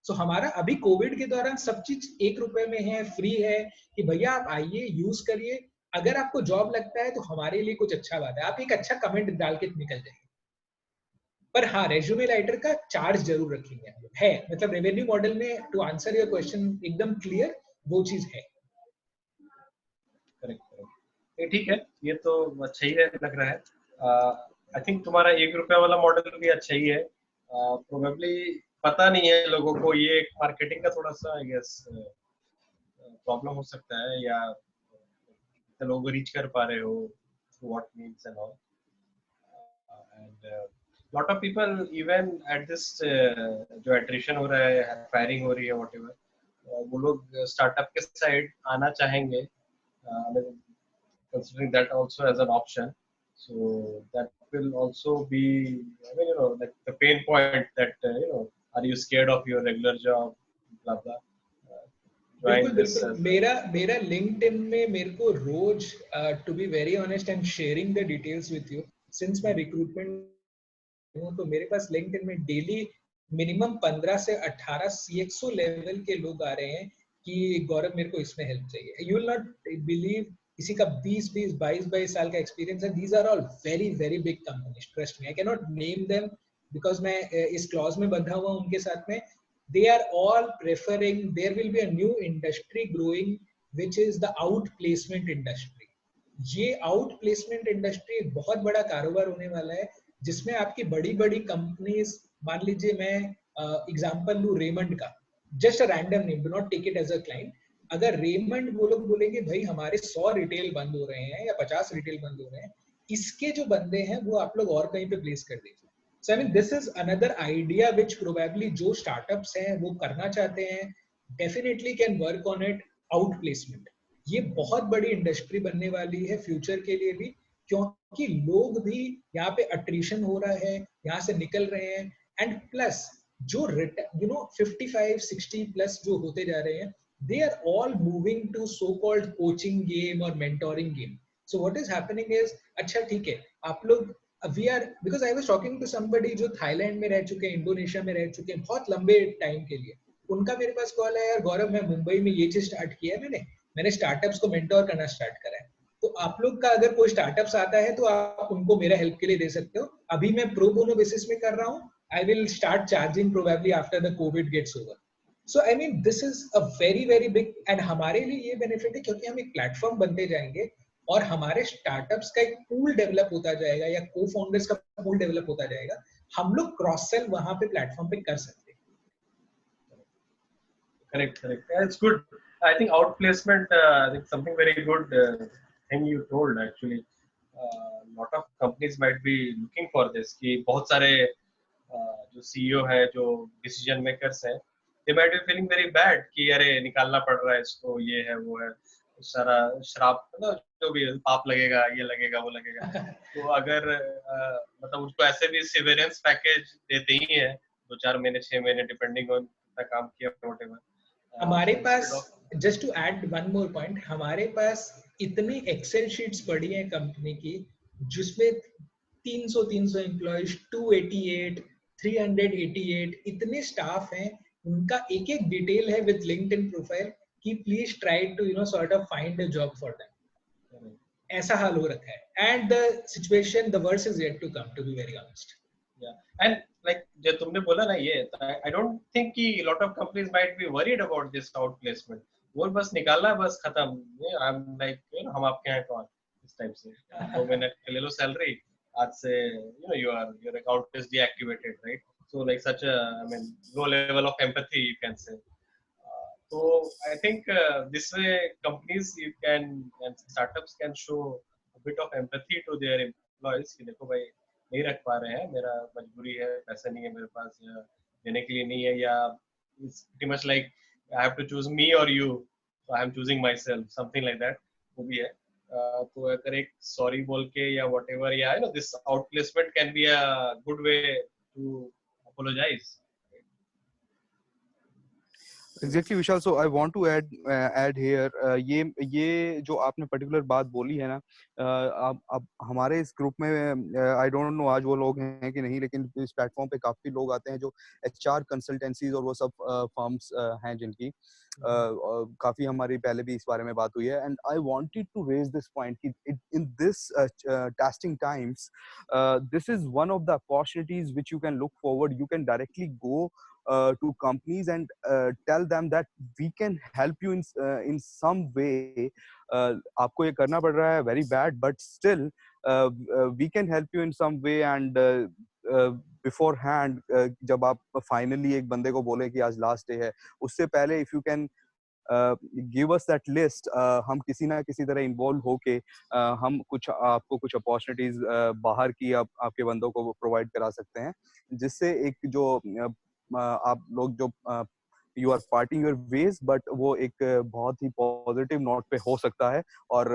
सो हमारा अभी कोविड के दौरान सब चीज 1 रुपए में है, फ्री है, कि भैया आप आइए, यूज करिए. अगर आपको जॉब लगता है तो हमारे लिए कुछ अच्छा बात है, आप एक अच्छा कमेंट डाल के निकल जाइए. पर हाँ, रेज्यूमे राइटर का चार्ज जरूर रखेंगे हम लोग, है मतलब रेवेन्यू मॉडल में. टू आंसर योर क्वेश्चन एकदम क्लियर, वो चीज है. करेक्ट, ठीक है, ये तो अच्छा ही लग रहा है. आई थिंक तुम्हारा 1 रुपया वाला मॉडल भी अच्छा ही है. प्रोबेबली पता नहीं है लोगों को, ये एक मार्केटिंग का थोड़ा सा आई गेस प्रॉब्लम हो सकता है, या लोग रीच कर पा रहे हो what means and all. And lot of people even at this जो attrition हो रहा है, फायरिंग हो रही है, whatever, वो लोग स्टार्टअप के साइड आना चाहेंगे, considering that also as an option. So that will also be, I mean, like the pain point that are you scared of your regular job, blah blah. बिल्कुल बिल्कुल. मेरा लिंक्डइन में मेरे को रोज, to be very honest, I am sharing the details with you since my recruitment. तो मेरे पास लिंक्डइन में डेली मिनिमम 15 से 18 सीएक्सओ लेवल के लोग आ रहे हैं कि गौरव मेरे को इसमें हेल्प चाहिए. यू विल नॉट बिलीव, किसी का 20-22 साल का एक्सपीरियंस है. These are all very very big companies, trust me. I can not name them because मैं इस क्लॉज में बंधा हुआ उनके साथ में. They are all preferring, there will be a new industry growing which is the outplacement industry. ये outplacement industry एक बहुत बड़ा कारोबार होने वाला है, जिसमें आपकी बड़ी बड़ी कंपनीज, मान लीजिए मैं एग्जांपल लूं रेमंड का, just a random name, do not take it as a client. अगर रेमंड वो लोग बोलेंगे भाई हमारे 100 रिटेल बंद हो रहे हैं या 50 रिटेल बंद हो रहे हैं, इसके जो बंदे हैं वो आप लोग और कहीं पे प्लेस कर दीजिए. So I mean this is another idea which probably जो स्टार्टअप्स हैं वो करना चाहते हैं, definitely can work on it. Out placement ये बहुत बड़ी इंडस्ट्री बनने वाली है फ्यूचर के लिए भी, क्योंकि लोग भी यहाँ पे अट्रिशन हो रहा है, यहाँ से निकल रहे हैं. एंड प्लस जो 55-60 प्लस जो होते जा रहे हैं, they are all moving to so called coaching game or mentoring game. So what is happening is, अच्छा ठीक है, आप लोग we are, because I was talking to somebody जो थाईलैंड में रह चुके हैं, इंडोनेशिया में रह चुके हैं बहुत लंबे टाइम के लिए. उनका मेरे पास कॉल है, यार गौरव मैं मुंबई में ये चीज स्टार्ट किया है, मैंने स्टार्टअप्स को मेंटोर करना स्टार्ट करा है. तो आप लोग का अगर कोई स्टार्टअप्स आता है तो आप उनको मेरा हेल्प के लिए दे सकते हो. अभी मैं प्रो बोनो बेसिस में कर रहा हूँ. I will start charging probably after the COVID gets over. So I mean this is a very very big, and हमारे लिए ये बेनिफिट है क्योंकि हम एक प्लेटफॉर्म बनते जाएंगे और हमारे स्टार्टअप्स का एक पूल डेवलप होता जाएगा या को फाउंडर्स का पूल डेवलप होता जाएगा. हम लोग क्रॉस सेल वहां पे प्लेटफॉर्म पे कर सकते हैं. Correct. It's good. I think outplacement, I think something very good thing you told actually. Lot of companies might be looking for this कि बहुत सारे जो CEO है, जो decision makers हैं, they might be feeling very bad कि अरे निकालना पड़ रहा है इसको, ये है वो है, सारा श्राप मतलब जो भी पाप लगेगा, ये लगेगा वो लगेगा. तो अगर मतलब उसको ऐसे भी severance package देते ही हैं 2-4 महीने 6 महीने डिपेंडिंग ऑन कितना काम किया whatever. हमारे पास just to add one more point, हमारे पास इतनी एक्सेल शीट्स पड़ी हैं कंपनी की जिसमें 300 एम्प्लॉइज, 288, 388 इतने स्टाफ हैं, उनका एक एक डिटेल है विद लिंक्डइन प्रोफाइल कि please try to sort of find a job for them. ऐसा हाल हो रखा है and the situation the worst is yet to come, to be very honest. And like जो तुमने बोला ना ये, I don't think कि lot of companies might be worried about this outplacement. वो बस निकालना बस खत्म. I'm like हम आपके हैं कौन इस टाइप से 2 महीने ले लो सैलरी, आज से your account is deactivated, right? So like such a low level of empathy you can say. So I think this way companies and startups can show a bit of empathy to their employees कि देखो भाई नहीं रख पा रहे हैं, मेरा मजबूरी है, पैसा नहीं है मेरे पास या देने के लिए नहीं है, या it's pretty much like I have to choose me or you, so I am choosing myself, something like that. वो भी है. तो अगर एक सॉरी बोल के या whatever, या this outplacement can be a good way to apologize. Exactly, Vishal. So I want to add here, ये जो आपने पर्टिकुलर बात बोली है ना, अब हमारे इस ग्रुप में आई डोंट नो आज वो लोग हैं कि नहीं, लेकिन इस प्लेटफॉर्म पे काफी लोग आते हैं जो HR कंसल्टेंसीज और वो सब फर्म्स हैं जिनकी काफी हमारी पहले भी इस बारे में बात हुई है. And I wanted to raise this point कि in this testing times this is one of the opportunities which you can look forward. You can directly go to companies and tell them that we can help you in some way. आपको ये करना पड़ रहा है very bad, but still we can help you in some way. And beforehand जब आप finally एक बंदे को बोले कि आज last day है, उससे पहले if you can give us that list, हम किसी ना किसी तरह इन्वॉल्व होके हम कुछ आपको कुछ अपॉर्चुनिटीज बाहर की आपके बंदों को प्रोवाइड करा सकते हैं, जिससे एक जो आप लोग जो you are parting your ways, but वो एक बहुत ही पॉजिटिव नोट पे हो सकता है. और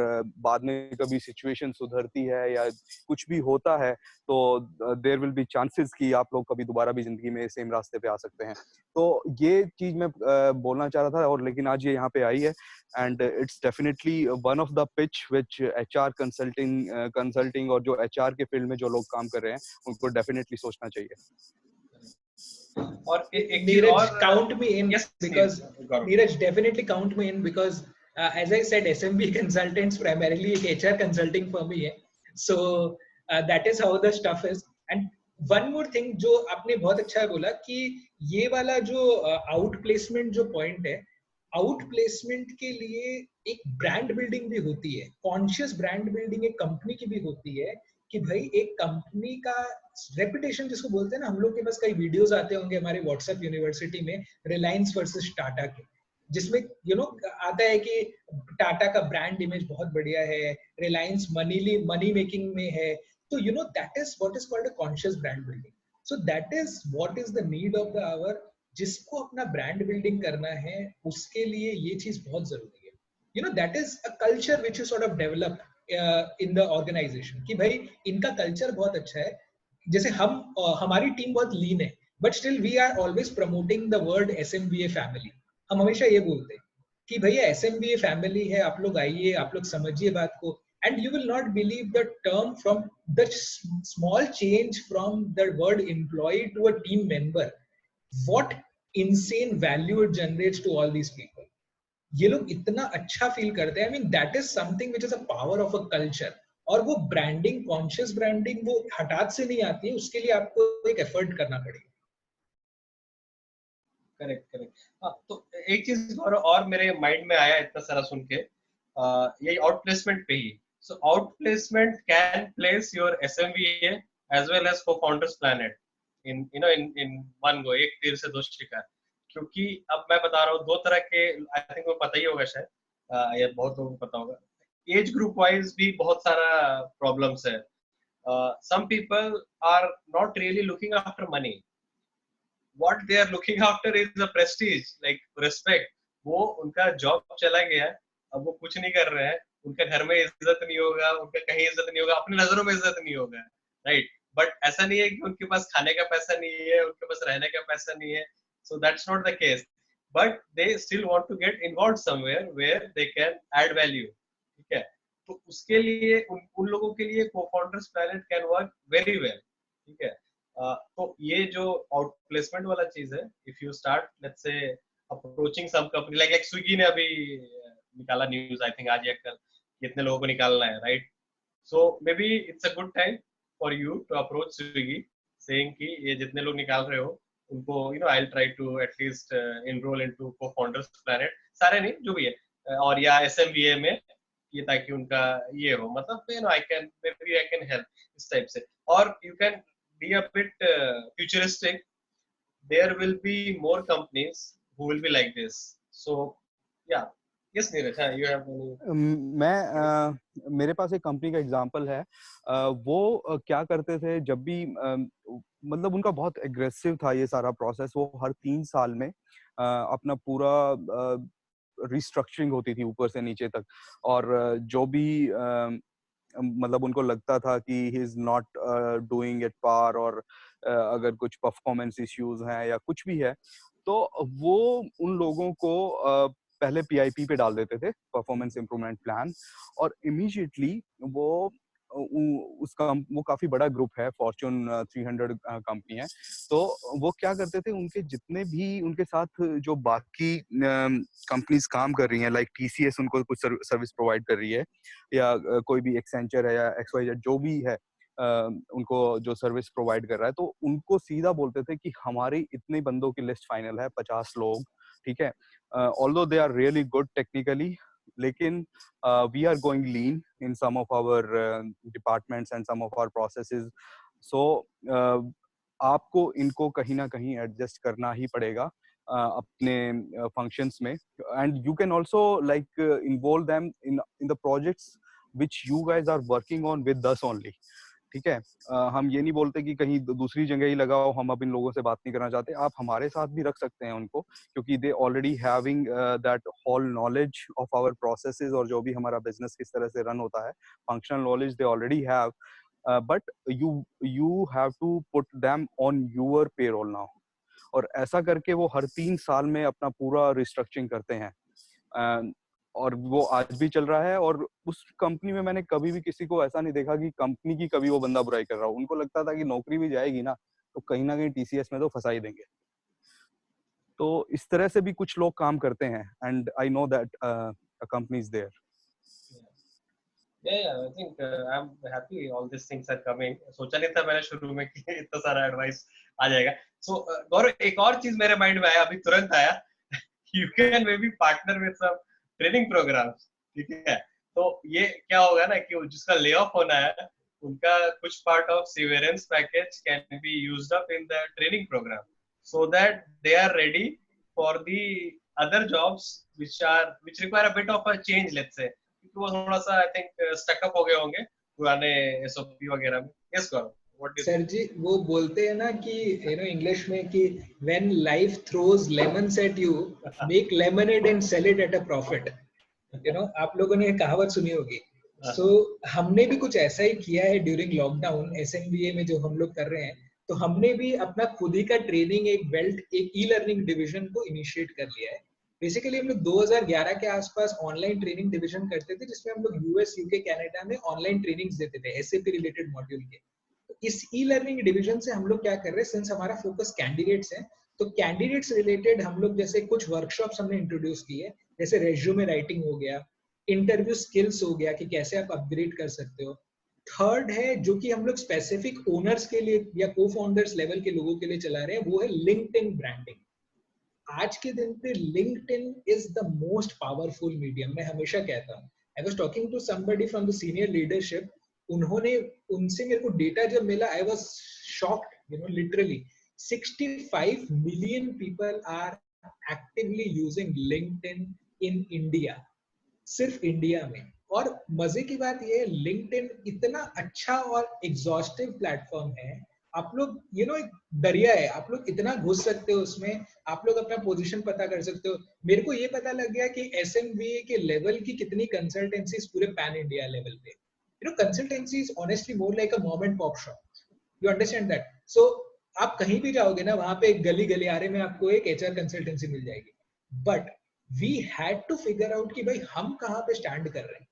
बाद में कभी सिचुएशन सुधरती है या कुछ भी होता है तो देयर विल बी चांसेस कि आप लोग कभी दोबारा भी जिंदगी में सेम रास्ते पे आ सकते हैं. तो ये चीज मैं बोलना चाह रहा था, और लेकिन आज ये यहाँ पे आई है. And it's definitely one of the pitch which HR consulting और जो HR के फील्ड में जो लोग काम कर रहे हैं उनको डेफिनेटली सोचना चाहिए. और एक Neeraj, count me in. Yes, because Gaurav. Neeraj, definitely count me in because as I said, SMB consultants primarily एक HR consulting firm ही है. So that is how the stuff is. And one more thing जो आपने बहुत अच्छा बोला कि ये वाला जो outplacement जो point है, outplacement के लिए एक brand building भी होती है, conscious brand building एक company की भी होती है कि भाई एक कंपनी का रेपुटेशन जिसको बोलते हैं ना, हम लोग के पास कई वीडियोस आते होंगे हमारे व्हाट्सएप यूनिवर्सिटी में रिलायंस वर्सेस टाटा के, जिसमें आता है कि टाटा का ब्रांड इमेज बहुत बढ़िया है, रिलायंस मनी मेकिंग में है. तो that is what is called a conscious brand building. So that is what is the need of the hour. जिसको अपना ब्रांड बिल्डिंग करना है उसके लिए ये चीज बहुत जरूरी है. That is a culture which is sort of develop in the organisation कि भाई इनका कल्चर बहुत अच्छा है. जैसे हमारी टीम बहुत लीन है, but still we are always promoting the word SMBA family. हम हमेशा ये बोलते हैं कि भैया SMBA फैमिली है, आप लोग आइए, आप लोग समझिए बात को. And you will not believe the term from the small change from the word employ to a team member, what insane value it generates to all these people. ये लोग इतना अच्छा फील करते हैं. I mean that is something which is a power of a culture. और वो branding, conscious branding, वो हठात से नहीं आती है, उसके लिए आपको एक एफर्ट करना पड़ेगा. करेक्ट. तो एक चीज और मेरे माइंड में आया इतना सारा सुन के, यही आउटप्लेसमेंट पे ही. So outplacement can place your SMBA as well as co-founders planet in one go, एक तीर से दो शिकार. क्योंकि अब मैं बता रहा हूँ दो तरह के, आई थिंक वो पता ही होगा शायद, या बहुत लोगों को पता होगा. एज ग्रुप वाइज भी बहुत सारा प्रॉब्लम्स है. Some people are not really looking after money. What they are looking after is the prestige, like respect. वो उनका जॉब चला गया, अब वो कुछ नहीं कर रहे हैं, उनका घर में इज्जत नहीं होगा, उनका कहीं इज्जत नहीं होगा, अपनी नजरों में इज्जत नहीं होगा, राइट? बट ऐसा नहीं है कि उनके पास खाने का पैसा नहीं है, उनके पास रहने का पैसा नहीं है. So that's not the case. But they still want to get involved somewhere where they can add value. ठीक है? तो उसके लिए उन लोगों के लिए co-founders planet can work very well. ठीक है? तो ये जो आउट प्लेसमेंट वाला चीज है, if you start let's say approaching some company like Swiggy ने अभी निकाला न्यूज, आई थिंक आज या कल, कितने लोगों को निकालना है, right? So may be it's a good time for you to approach Swiggy saying कि ये जितने लोग निकाल रहे हो उनको I will try to at least enroll into co-founders planet, सारे नहीं जो भी है, और या एसएमबीए में, ये ताकि उनका ये हो, मतलब आई कैन हेल्प इस टाइप से. और you can be a bit futuristic. There will be more companies who will be like this. So yeah, yes Neeraj, you have मैं मेरे पास एक कंपनी का एग्जांपल है. वो क्या करते थे जब भी मतलब उनका बहुत एग्रेसिव था ये सारा प्रोसेस. वो हर 3 साल में अपना पूरा रिस्ट्रक्चरिंग होती थी ऊपर से नीचे तक, और जो भी मतलब उनको लगता था कि he is not doing it par, और अगर कुछ परफॉर्मेंस इश्यूज हैं या कुछ भी है, तो वो उन लोगों को पहले पीआईपी पे डाल देते थे, परफॉर्मेंस इंप्रूवमेंट प्लान, और इमीडिएटली वो वो काफी बड़ा ग्रुप है, फॉर्च्यून 300 कंपनी है. तो वो क्या करते थे, उनके जितने भी उनके साथ जो बाकी कंपनीज काम कर रही हैं, लाइक टीसीएस उनको कुछ सर्विस प्रोवाइड कर रही है, या कोई भी एक्सेंचर है या एक्सवाईजेड जो भी है, उनको जो सर्विस प्रोवाइड कर रहा है, तो उनको सीधा बोलते थे कि हमारी इतने बंदों की लिस्ट फाइनल है, 50 लोग, ठीक है, although they are really good technically, लेकिन we are going lean in some of our departments and some of our processes. So आपको इनको कहीं ना कहीं एडजस्ट करना ही पड़ेगा अपने functions में, and you can also like involve them in the projects which you guys are working on with us only. ठीक है, हम ये नहीं बोलते कि कहीं दूसरी जगह ही लगाओ, हम अब इन लोगों से बात नहीं करना चाहते. आप हमारे साथ भी रख सकते हैं उनको, क्योंकि they already having that whole knowledge of our processes, और जो भी हमारा बिजनेस किस तरह से रन होता है, functional knowledge they already have, but you have to put them on your payroll now. और ऐसा करके वो हर 3 साल में अपना पूरा रिस्ट्रक्चरिंग करते हैं, और वो आज भी चल रहा है. और उस कंपनी में मैंने कभी भी किसी को ऐसा नहीं देखा कि कंपनी की कभी वो बंदा बुराई कर रहा हो. उनको लगता था कि नौकरी भी जाएगी ना, तो कहीं ना कहीं टीसीएस में तो फंसा ही देंगे. तो इस तरह से भी कुछ लोग काम करते हैं, and I know that a company is there. Yeah, I think I'm happy all these things are coming. सोचा नहीं था मैंने शुरू में कि इतना सारा एडवाइस आ जाएगा. So गौरव, एक और चीज मेरे माइंड में आया, अभी तुरंत आया. You can maybe partner with some training programmes, ठीक है? तो ये क्या होगा ना कि जिसका ले ऑफ होना है, उनका कुछ part of severance package can be used up in the training program, so that they are ready for the other jobs which require a bit of a change, let's say. क्योंकि वो थोड़ा सा I think stuck up हो गए होंगे पुराने SOP वगैरह में. Yes Gaurav, what do sir ji, वो बोलते हैं ना कि इंग्लिश में कि when life throws lemons at you, make lemonade and sell it at a profit. आप लोगों ने कहावत सुनी होगी. सो हमने भी कुछ ऐसा ही किया है ड्यूरिंग लॉकडाउन. एसएमबीए में जो हम लोग कर रहे हैं, तो हमने भी अपना खुद ही का ट्रेनिंग एक ई लर्निंग डिवीजन को इनिशिएट कर लिया है. बेसिकली हम लोग 2011 के आसपास ऑनलाइन ट्रेनिंग डिवीजन करते थे, जिसमें हम लोग यूएस, यूके, कनाडा में ऑनलाइन ट्रेनिंग्स देते थे एसएपी रिलेटेड मॉड्यूल के. इस ई लर्निंग डिवीजन से हम लोग क्या कर रहे हैं, सिंस हमारा फोकस कैंडिडेट्स है, तो कैंडिडेट्स रिलेटेड हम लोग जैसे कुछ वर्कशॉप्स हमने इंट्रोड्यूस किए, जैसे रेज्यूमे राइटिंग हो गया, इंटरव्यू स्किल्स हो गया कि कैसे आप अपग्रेड कर सकते हो. थर्ड है जो कि हम लोग स्पेसिफिक ओनर्स के लिए या को फाउंडर्स लेवल के लोगों के लिए चला रहे हैं, वो है लिंक्डइन ब्रांडिंग. आज के दिन पे LinkedIn is the most powerful medium. मैं हमेशा कहता हूँ, I was talking to somebody from the senior leadership, उनसे मेरे को डेटा जब मिला, I was shocked, literally 65 million people are actively using LinkedIn in India, सिर्फ इंडिया में. और मजे की बात ये है, लिंक्डइन इतना अच्छा और एग्जॉस्टिव प्लेटफॉर्म है। आप लोग एक दरिया है, आप लोग इतना घुस सकते हो उसमें, आप लोग अपना पोजीशन पता कर सकते हो। मेरे को ये पता लग गया कि एसएमबीए के लेवल की कितनी कंसल्टेंसीज पूरे पैन इंडिया लेवल पे। Consultancy is honestly more like a mom and pop shop, you understand that. So आप कहीं भी जाओगे ना, वहां पे एक गली गलियारे में आपको एक एचआर कंसल्टेंसी मिल जाएगी। But we had to figure out कि भाई हम कहाँ पे स्टैंड कर रहे हैं।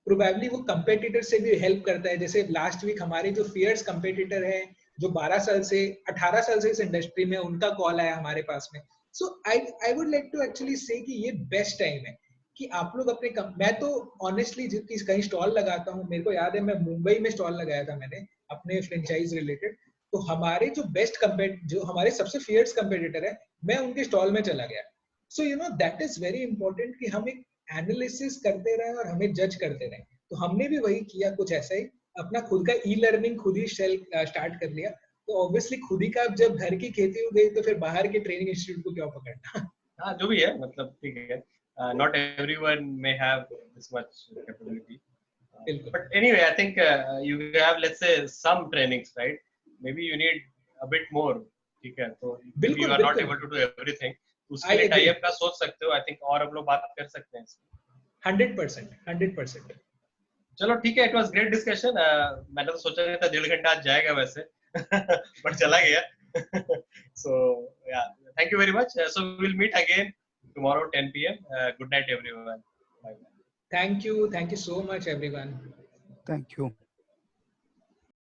प्रोबेबली वो कंपेटिटर से भी हेल्प करता है। जैसे लास्ट वीक हमारे जो फियर्स कंपेटिटर है, जो 12 साल से 18 साल से इस इंडस्ट्री में, उनका कॉल आया हमारे पास में। So I would like to actually say कि ये बेस्ट टाइम है कि आप लोग अपने मैं तो ऑनेस्टली कहीं स्टॉल लगाता हूँ, मेरे को याद है मैं मुंबई में स्टॉल लगाया था मैंने अपने फ्रेंचाइज रिलेटेड। तो हमारे जो हमारे सबसे फियर्स कंपेटिटर है, मैं उनके स्टॉल में चला गया। सो दैट इज वेरी इंपॉर्टेंट कि हम एक एनालिसिस करते रहे और हमें जज करते रहे। तो हमने भी वही किया, कुछ ऐसा ही अपना खुद का ई लर्निंग खुद ही स्टार्ट कर लिया। तो ऑब्वियसली खुद ही का जब घर की खेती हो गई तो फिर बाहर के ट्रेनिंग इंस्टीट्यूट को क्या पकड़ना। हाँ, जो भी है, मतलब ठीक है, not everyone may have this much capability, but anyway I think you have, let's say, some trainings, right? Maybe you need a bit more, ठीक है, तो if you are not able to do everything, उसके लिए tie up का सोच सकते हो। I think और हम लोग बात कर सकते हैं इसमें 100%। चलो ठीक है, इट वाज ग्रेट डिस्कशन। मैंने तो सोचा नहीं था 1.5 घंटा आज जाएगा वैसे बट चला गया। So yeah, thank you very much. So we will meet again tomorrow 10 p.m. Good night everyone. Bye bye. Thank you so much everyone. Thank you.